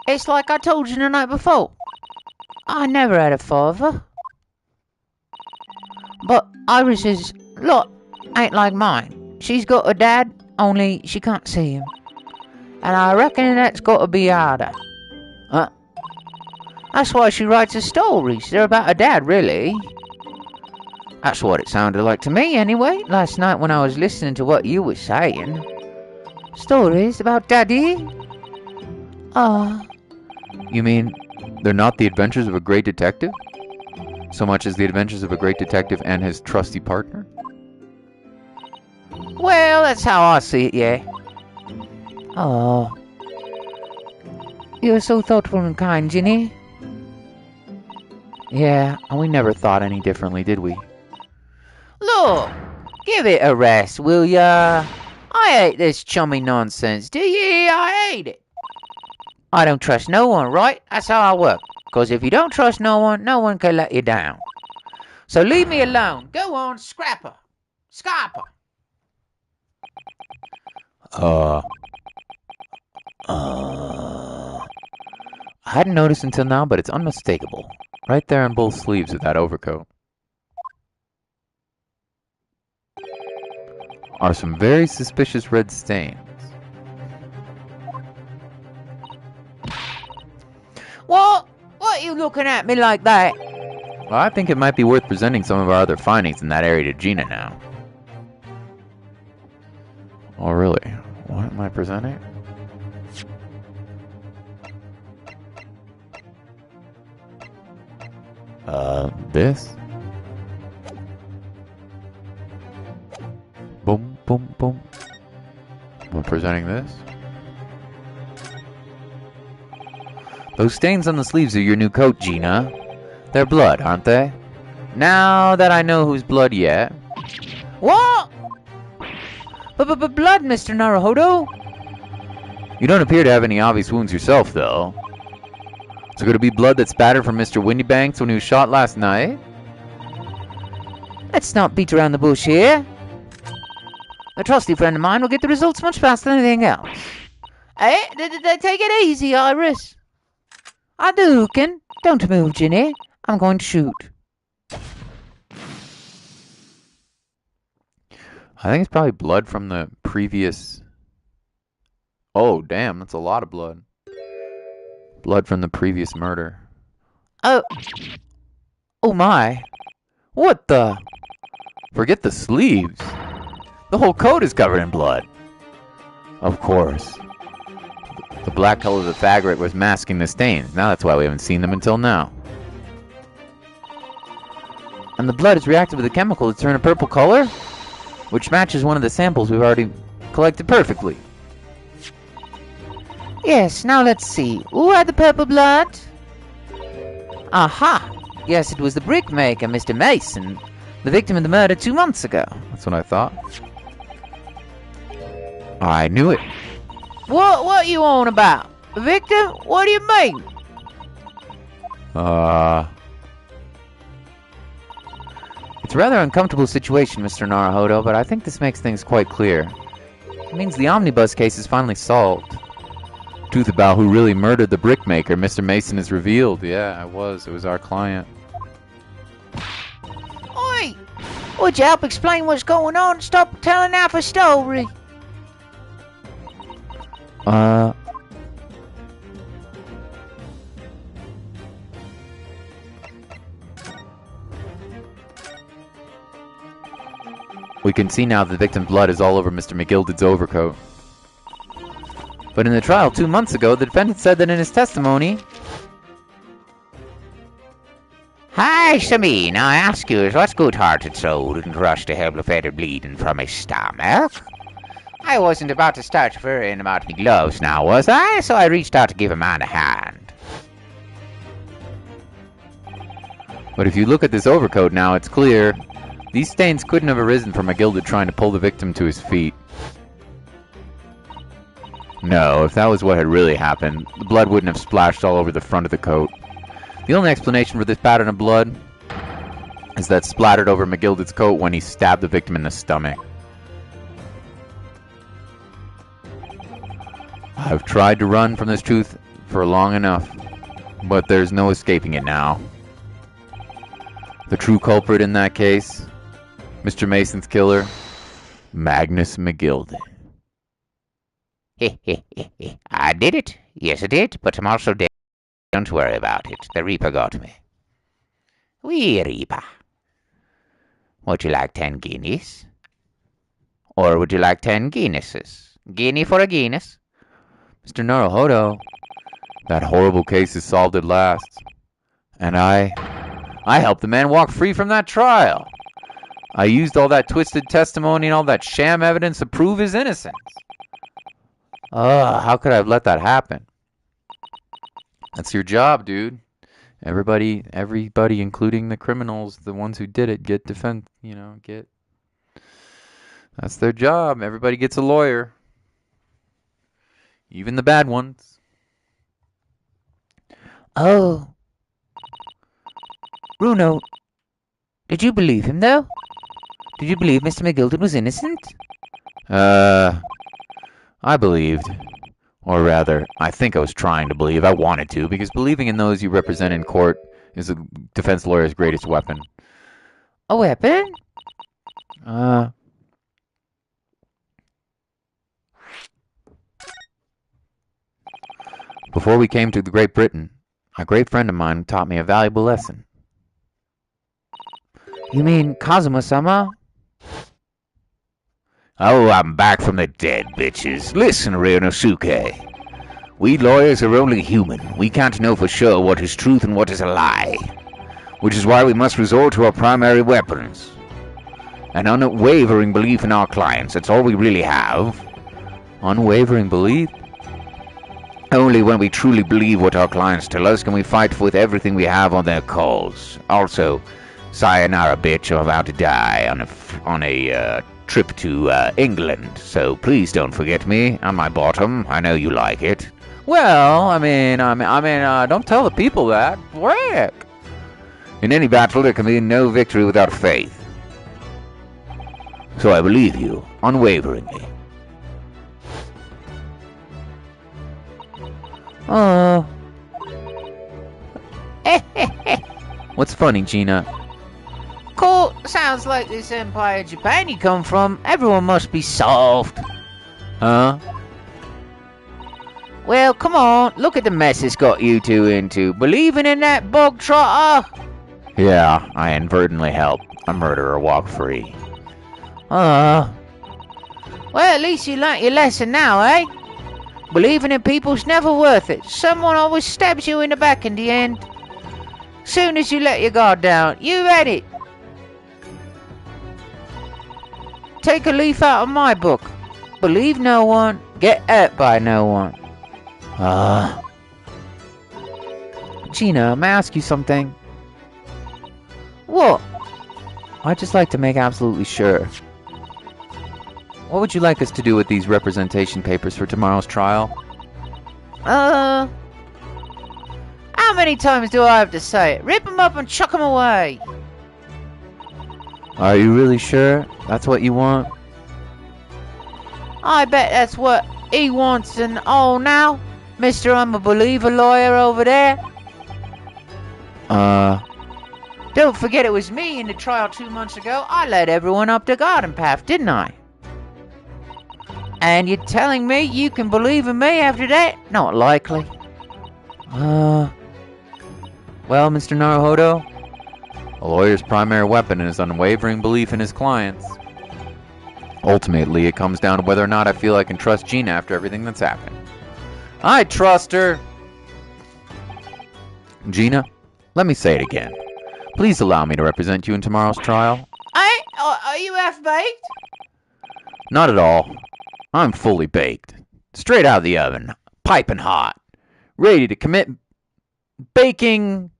It's like I told you the night before. I never had a father. But Iris's lot ain't like mine. She's got a dad, only she can't see him. And I reckon that's got to be harder. That's why she writes her stories. They're about her dad, really. That's what it sounded like to me, anyway, last night when I was listening to what you were saying. Stories about Daddy? You mean, they're not the adventures of a great detective? So much as the adventures of a great detective and his trusty partner? Well, that's how I see it, yeah. Oh. You're so thoughtful and kind, Ginny. Yeah, and we never thought any differently, did we? Look, give it a rest, will ya? I hate this chummy nonsense, do you? I hate it. I don't trust no one, right? That's how I work. 'Cause if you don't trust no one can let you down. So leave me alone. Go on, scrapper. Scarper. I hadn't noticed until now, but it's unmistakable. Right there on both sleeves of that overcoat are some very suspicious red stains. What? What are you looking at me like that? Well, I think it might be worth presenting some of our other findings in that area to Gina now. Oh, really? What am I presenting? This? Boom, boom, boom. I'm presenting this. Those stains on the sleeves of your new coat, Gina. They're blood, aren't they? Now that I know whose blood yet. What? Blood, Mr. Naruhodo? You don't appear to have any obvious wounds yourself, though. So could it be blood that spattered from Mr. Windybanks when he was shot last night? Let's not beat around the bush here. A trusty friend of mine will get the results much faster than anything else. Hey, take it easy, Iris. I do, Ken. Don't move, Ginny. I'm going to shoot. I think it's probably blood from the previous... Oh, damn, that's a lot of blood. Blood from the previous murder. Oh. Oh, my. What the... Forget the sleeves. The whole coat is covered in blood. Of course. The black color of the fabric was masking the stains. Now that's why we haven't seen them until now. And the blood is reacted with a chemical to turn a purple color? Which matches one of the samples we've already collected perfectly. Yes, now let's see. Who had the purple blood? Aha! Yes, it was the brickmaker, Mr. Mason, the victim of the murder 2 months ago. That's what I thought. I knew it. What you on about? The victim? What do you mean? It's a rather uncomfortable situation, Mr. Naruhodo, but I think this makes things quite clear. It means the omnibus case is finally solved. Truth about who really murdered the brickmaker, Mr. Mason, is revealed. Yeah, it was our client. Oi! Would you help explain what's going on? Stop telling half a story. We can see now the victim's blood is all over Mr. McGilded's overcoat. But in the trial 2 months ago, the defendant said that in his testimony... Hi, Sameen, I ask you, what good-hearted soul didn't rush to help a feather bleeding from his stomach? I wasn't about to start worrying about me gloves now, was I? So I reached out to give a man a hand. But if you look at this overcoat now, it's clear these stains couldn't have arisen from McGilded trying to pull the victim to his feet. No, if that was what had really happened, the blood wouldn't have splashed all over the front of the coat. The only explanation for this pattern of blood is that splattered over McGilded's coat when he stabbed the victim in the stomach. I've tried to run from this truth for long enough, but there's no escaping it now. The true culprit in that case, Mr. Mason's killer, Magnus McGilded. I did it. Yes, I did, but I'm also dead. Don't worry about it. The Reaper got me. Wee Reaper. Would you like 10 guineas? Or would you like 10 Guinnesses? Guinea for a Guinness? Mr. Naruhodo, that horrible case is solved at last. And I helped the man walk free from that trial. I used all that twisted testimony and all that sham evidence to prove his innocence. How could I have let that happen? That's your job, dude. Everybody, including the criminals, the ones who did it, get defense, that's their job. Everybody gets a lawyer. Even the bad ones. Oh. Bruno, did you believe him, though? Did you believe Mr. McGilded was innocent? I believed. Or rather, I think I was trying to believe. I wanted to, because believing in those you represent in court is a defense lawyer's greatest weapon. A weapon? Before we came to Great Britain, a great friend of mine taught me a valuable lesson. You mean Kazuma-sama? Oh, I'm back from the dead, bitches. Listen, Ryunosuke. We lawyers are only human. We can't know for sure what is truth and what is a lie. Which is why we must resort to our primary weapons. An unwavering belief in our clients. That's all we really have. Unwavering belief? Only when we truly believe what our clients tell us can we fight with everything we have on their calls. Also, sayonara, bitch. I'm about to die on a trip to England, so please don't forget me on my bottom. I know you like it. Well, I mean, don't tell the people that. Frick. In any battle, there can be no victory without faith. So I believe you, unwaveringly. Oh. What's funny, Gina? Cool. Sounds like this Empire Japan you come from. Everyone must be soft. Huh? Well, come on. Look at the mess it's got you two into. Believing in that bog trotter? Yeah, I inadvertently helped a murderer walk free. Well, at least you learnt your lesson now, eh? Believing in people's never worth it. Someone always stabs you in the back in the end. Soon as you let your guard down, you had it. Take a leaf out of my book. Believe no one, get hurt by no one. Gina, may I ask you something? What? I'd just like to make absolutely sure. What would you like us to do with these representation papers for tomorrow's trial? How many times do I have to say it? Rip 'em up and chuck 'em away. Are you really sure that's what you want? I bet that's what he wants and all now. Mr. I'm a believer lawyer over there. Don't forget it was me in the trial 2 months ago. I led everyone up the garden path, didn't I? And you're telling me you can believe in me after that? Not likely. Well, Mr. Naruhodo, a lawyer's primary weapon is unwavering belief in his clients. Ultimately, it comes down to whether or not I feel I can trust Gina after everything that's happened. I trust her! Gina, let me say it again. Please allow me to represent you in tomorrow's trial. Are you half-baked? Not at all. I'm fully baked. Straight out of the oven. Piping hot. Ready to commit baking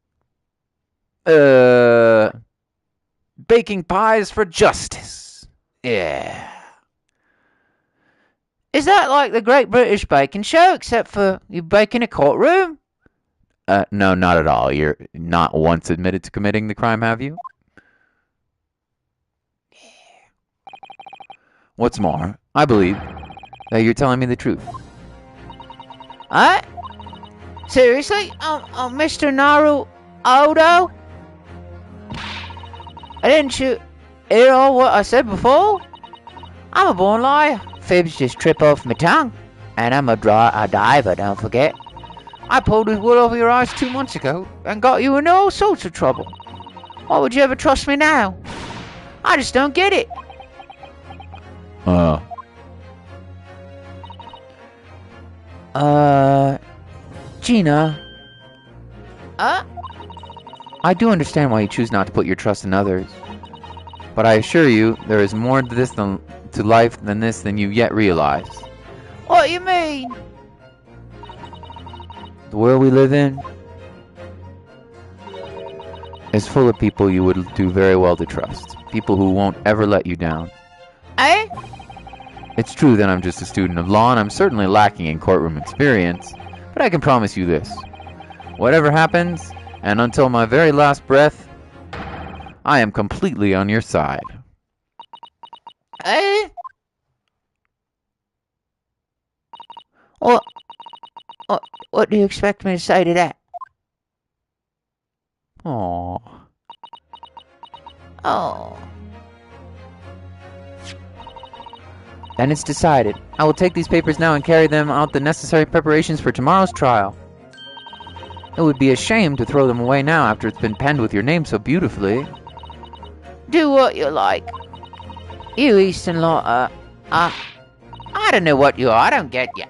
pies for justice. Yeah. Is that like the Great British Baking Show, except for you bake in a courtroom? No, not at all. You're not once admitted to committing the crime, have you? What's more, I believe that you're telling me the truth. Seriously? Mr. Naruhodo? Didn't you hear all what I said before? I'm a born liar. Fibs just trip off my tongue. And I'm a diver, don't forget. I pulled his wool over your eyes 2 months ago and got you in all sorts of trouble. Why would you ever trust me now? I just don't get it. Gina. I do understand why you choose not to put your trust in others. But I assure you, there is more to life than this than you yet realize. What do you mean? The world we live in is full of people you would do very well to trust. People who won't ever let you down. It's true that I'm just a student of law and I'm certainly lacking in courtroom experience, but I can promise you this. Whatever happens, and until my very last breath, I am completely on your side. What do you expect me to say to that? Aww. Oh. Then it's decided. I will take these papers now and carry them out the necessary preparations for tomorrow's trial. It would be a shame to throw them away now after it's been penned with your name so beautifully. Do what you like. You Eastern Law, I don't know what you are. I don't get you.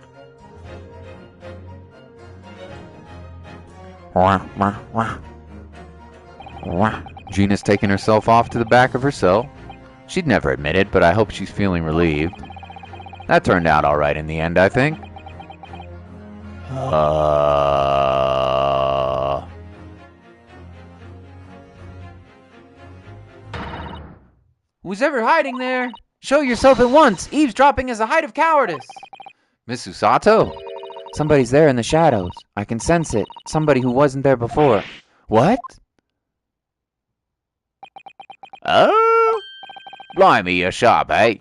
Gina's taking herself off to the back of her cell. She'd never admit it, but I hope she's feeling relieved. That turned out all right in the end, I think. Who's ever hiding there? Show yourself at once! Eavesdropping is a height of cowardice! Miss Usato? Somebody's there in the shadows. I can sense it. Somebody who wasn't there before. What? Oh? Blimey, you're sharp, eh?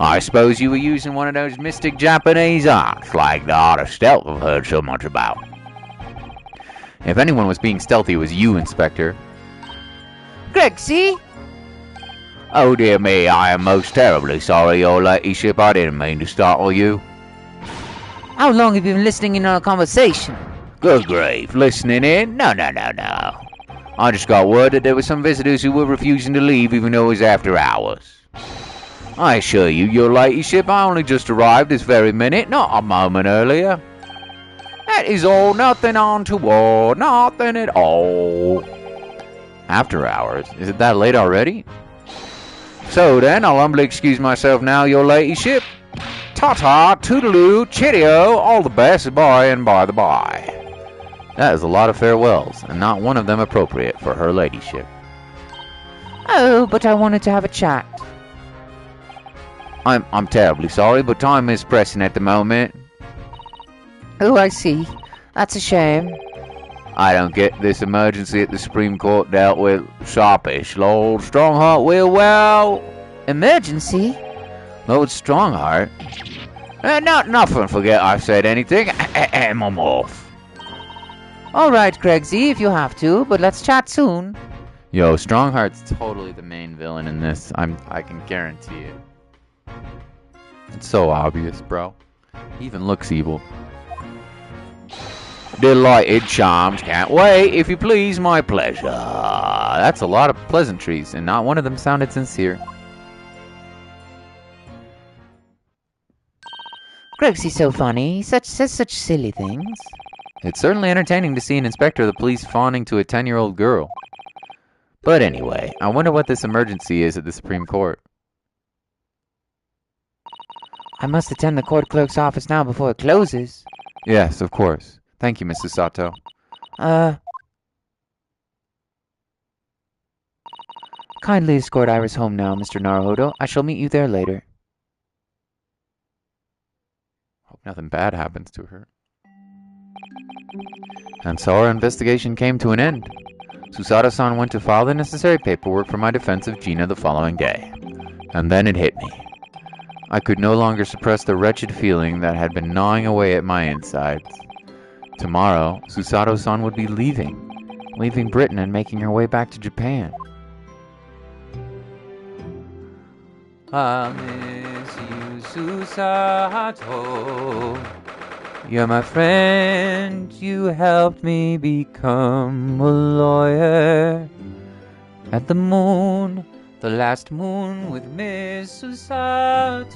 I suppose you were using one of those mystic Japanese arts, like the art of stealth I've heard so much about. If anyone was being stealthy, it was you, Inspector. Greg, see? Oh dear me, I am most terribly sorry, your ladyship. I didn't mean to startle you. How long have you been listening in on a conversation? Good grief, listening in? No. I just got word that there were some visitors who were refusing to leave even though it was after hours. I assure you, your ladyship, I only just arrived this very minute, not a moment earlier. That is all, nothing untoward, nothing at all. After hours? Is it that late already? So then, I'll humbly excuse myself now, your ladyship. Ta-ta, toodaloo, cheerio, all the best, bye and by the by. That is a lot of farewells, and not one of them appropriate for her ladyship. Oh, but I wanted to have a chat. I'm terribly sorry, but time is pressing at the moment. Oh, I see. That's a shame. I don't get this emergency at the Supreme Court dealt with sharpish. Lord Strongheart will, well... Emergency? Lord Strongheart? Nothing, forget I said anything. I'm off. Alright, Craigsy, if you have to, but let's chat soon. Yo, Strongheart's totally the main villain in this. I can guarantee it. It's so obvious, bro. He even looks evil. Delighted, charmed, can't wait. If you please, my pleasure. That's a lot of pleasantries, and not one of them sounded sincere. Craigsy's so funny. He says such silly things. It's certainly entertaining to see an inspector of the police fawning to a 10-year-old girl. But anyway, I wonder what this emergency is at the Supreme Court. I must attend the court clerk's office now before it closes. Yes, of course. Thank you, Mrs. Sato. Kindly escort Iris home now, Mr. Naruhodo. I shall meet you there later. Hope nothing bad happens to her. And so our investigation came to an end. Susato-san went to file the necessary paperwork for my defense of Gina the following day. And then it hit me. I could no longer suppress the wretched feeling that had been gnawing away at my insides. Tomorrow, Susato-san would be leaving Britain and making her way back to Japan. I miss you, Susato. You're my friend, you helped me become a lawyer. At the moon, the last moon with Miss Susato.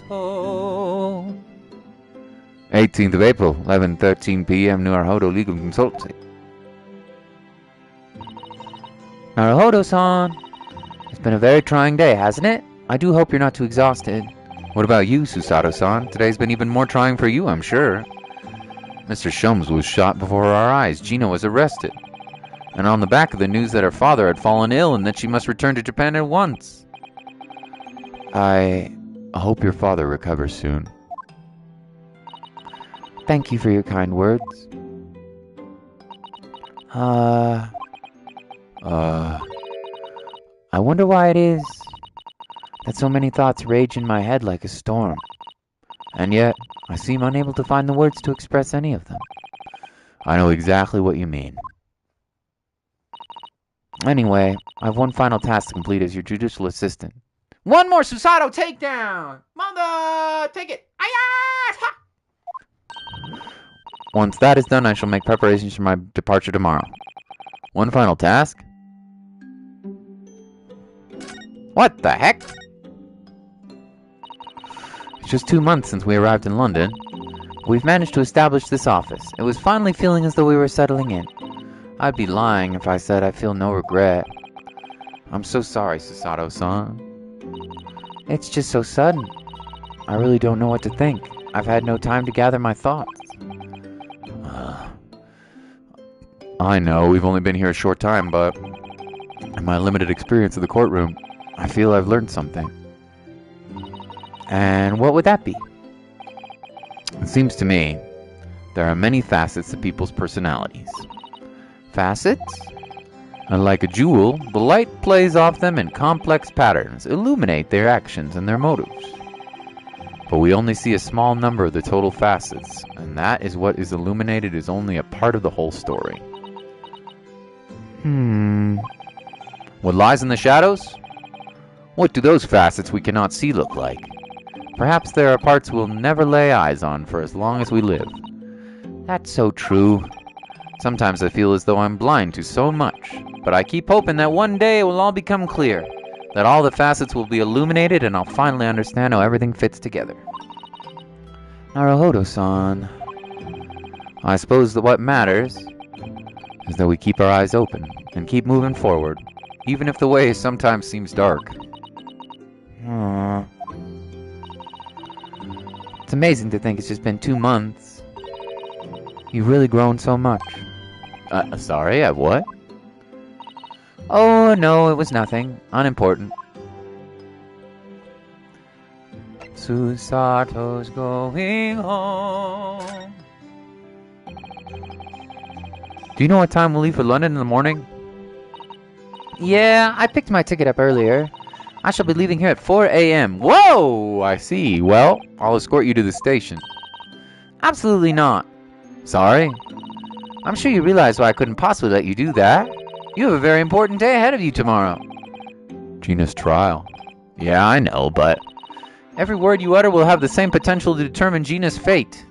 18th of April, 11:13 p.m. Naruhodo Legal Consultancy. Naruhodo-san, it's been a very trying day, hasn't it? I do hope you're not too exhausted. What about you, Susato-san? Today's been even more trying for you, I'm sure. Mr. Shums was shot before our eyes. Gina was arrested. And on the back of the news that her father had fallen ill and that she must return to Japan at once. I hope your father recovers soon. Thank you for your kind words. I wonder why it is that so many thoughts rage in my head like a storm. And yet, I seem unable to find the words to express any of them. I know exactly what you mean. Anyway, I have one final task to complete as your judicial assistant. One more Susato takedown! Mother! Take it! Ayah! Ha! Once that is done, I shall make preparations for my departure tomorrow. One final task? What the heck? It's just 2 months since we arrived in London. We've managed to establish this office. It was finally feeling as though we were settling in. I'd be lying if I said I feel no regret. I'm so sorry, Susato-san. It's just so sudden. I really don't know what to think. I've had no time to gather my thoughts. I know, we've only been here a short time, but in my limited experience of the courtroom, I feel I've learned something. And what would that be? It seems to me there are many facets to people's personalities. Facets? And like a jewel, the light plays off them in complex patterns, illuminate their actions and their motives. But we only see a small number of the total facets, and that is what is illuminated is only a part of the whole story. What lies in the shadows? What do those facets we cannot see look like? Perhaps there are parts we'll never lay eyes on for as long as we live. That's so true. Sometimes I feel as though I'm blind to so much, but I keep hoping that one day it will all become clear, that all the facets will be illuminated and I'll finally understand how everything fits together. Naruhodo-san. I suppose that what matters is that we keep our eyes open and keep moving forward, even if the way sometimes seems dark. Aw. It's amazing to think it's just been 2 months. You've really grown so much. Sorry, I what? Oh, no, it was nothing. Unimportant. Susato's going home. Do you know what time we'll leave for London in the morning? Yeah, I picked my ticket up earlier. I shall be leaving here at 4 a.m. Whoa, I see. Well, I'll escort you to the station. Absolutely not. Sorry? I'm sure you realize why I couldn't possibly let you do that. You have a very important day ahead of you tomorrow. Gina's trial. Yeah, I know, but... Every word you utter will have the same potential to determine Gina's fate.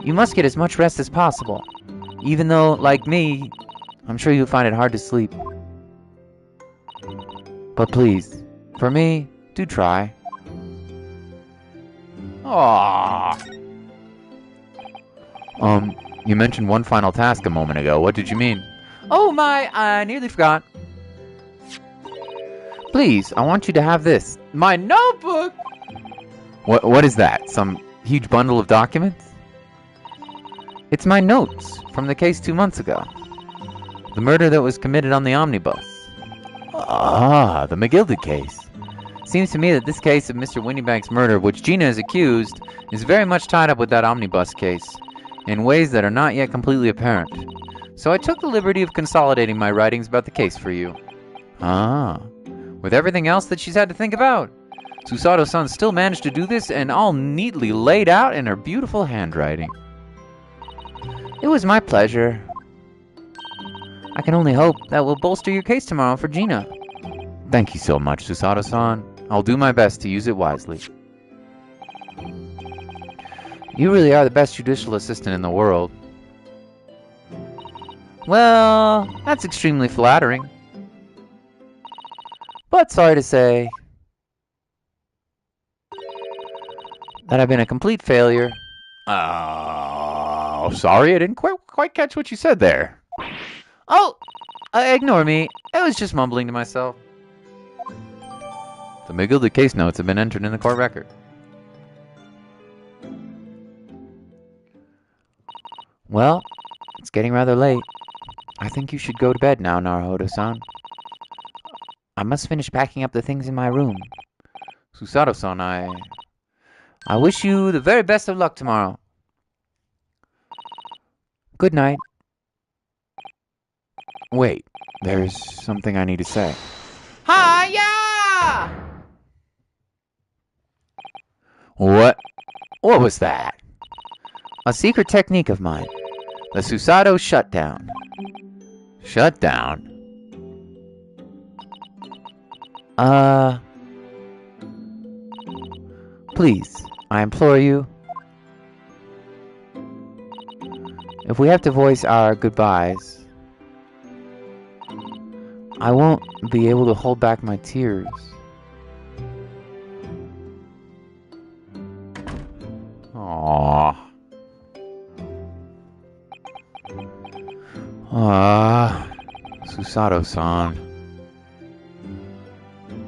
You must get as much rest as possible. Even though, like me, I'm sure you'll find it hard to sleep. But please, for me, do try. Aww. You mentioned one final task a moment ago. What did you mean? Oh my, I nearly forgot. Please, I want you to have this. My notebook! What is that? Some huge bundle of documents? It's my notes from the case 2 months ago. The murder that was committed on the omnibus. Ah, the McGilded case. Seems to me that this case of Mr. Windybank's murder, which Gina is accused, is very much tied up with that omnibus case, in ways that are not yet completely apparent. So I took the liberty of consolidating my writings about the case for you. Ah. With everything else that she's had to think about. Susato-san still managed to do this, and all neatly laid out in her beautiful handwriting. It was my pleasure. I can only hope that will bolster your case tomorrow for Gina. Thank you so much, Susato-san. I'll do my best to use it wisely. You really are the best judicial assistant in the world. Well, that's extremely flattering. But sorry to say that I've been a complete failure. Oh, sorry, I didn't quite catch what you said there. Oh, ignore me. I was just mumbling to myself. The McGilded case notes have been entered in the court record. Well, it's getting rather late. I think you should go to bed now, Naruhodo-san. I must finish packing up the things in my room. Susato-san, I wish you the very best of luck tomorrow. Good night. Wait, there's something I need to say. Hiya! What was that? A secret technique of mine. The Susato shutdown. Shutdown? Please, I implore you. If we have to voice our goodbyes, I won't be able to hold back my tears. Aww. Susato-san.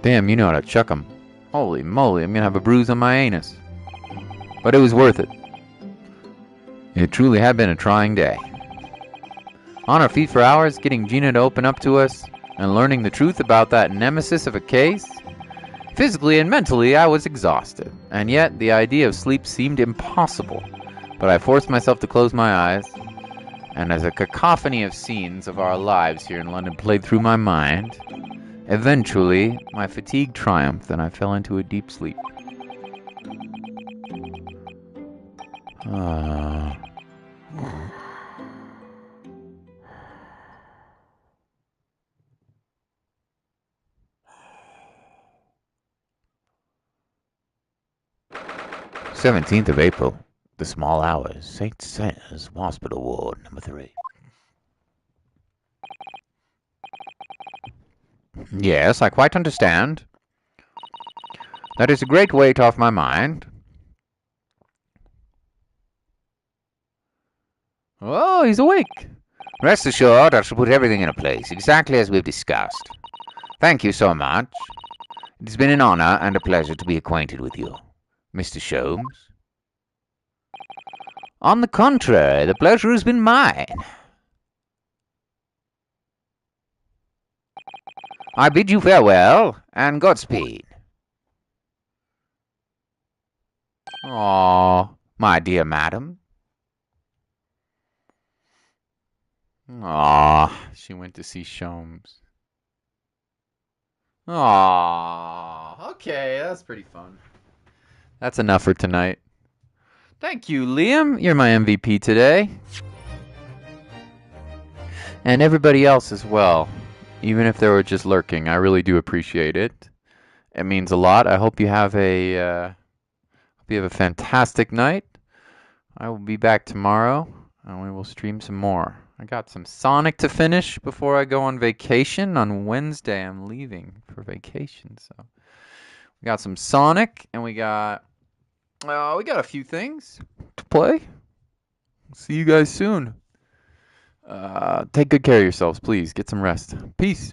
Damn, you know how to chuck 'em. Holy moly, I'm gonna have a bruise on my anus. But it was worth it. It truly had been a trying day. On our feet for hours, getting Gina to open up to us, and learning the truth about that nemesis of a case. Physically and mentally, I was exhausted, and yet the idea of sleep seemed impossible. But I forced myself to close my eyes, and as a cacophony of scenes of our lives here in London played through my mind, eventually my fatigue triumphed and I fell into a deep sleep. "17th of April, the small hours, St. Cena's Hospital Ward, number 3. Yes, I quite understand. That is a great weight off my mind. Oh, he's awake. Rest assured, I shall put everything in a place, exactly as we've discussed. Thank you so much. It's been an honor and a pleasure to be acquainted with you, Mr. Sholmes. On the contrary, the pleasure has been mine. I bid you farewell, and Godspeed. Aw. My dear madam. Aw. She went to see Sholmes. Aw. Okay, that's pretty fun. That's enough for tonight. Thank you, Liam. You're my MVP today. And everybody else as well. Even if they were just lurking, I really do appreciate it. It means a lot. I hope you have a fantastic night. I will be back tomorrow, and we will stream some more. I got some Sonic to finish before I go on vacation. On Wednesday, I'm leaving for vacation, so we got some Sonic, and we got a few things to play. See you guys soon. Take good care of yourselves, please. Get some rest. Peace.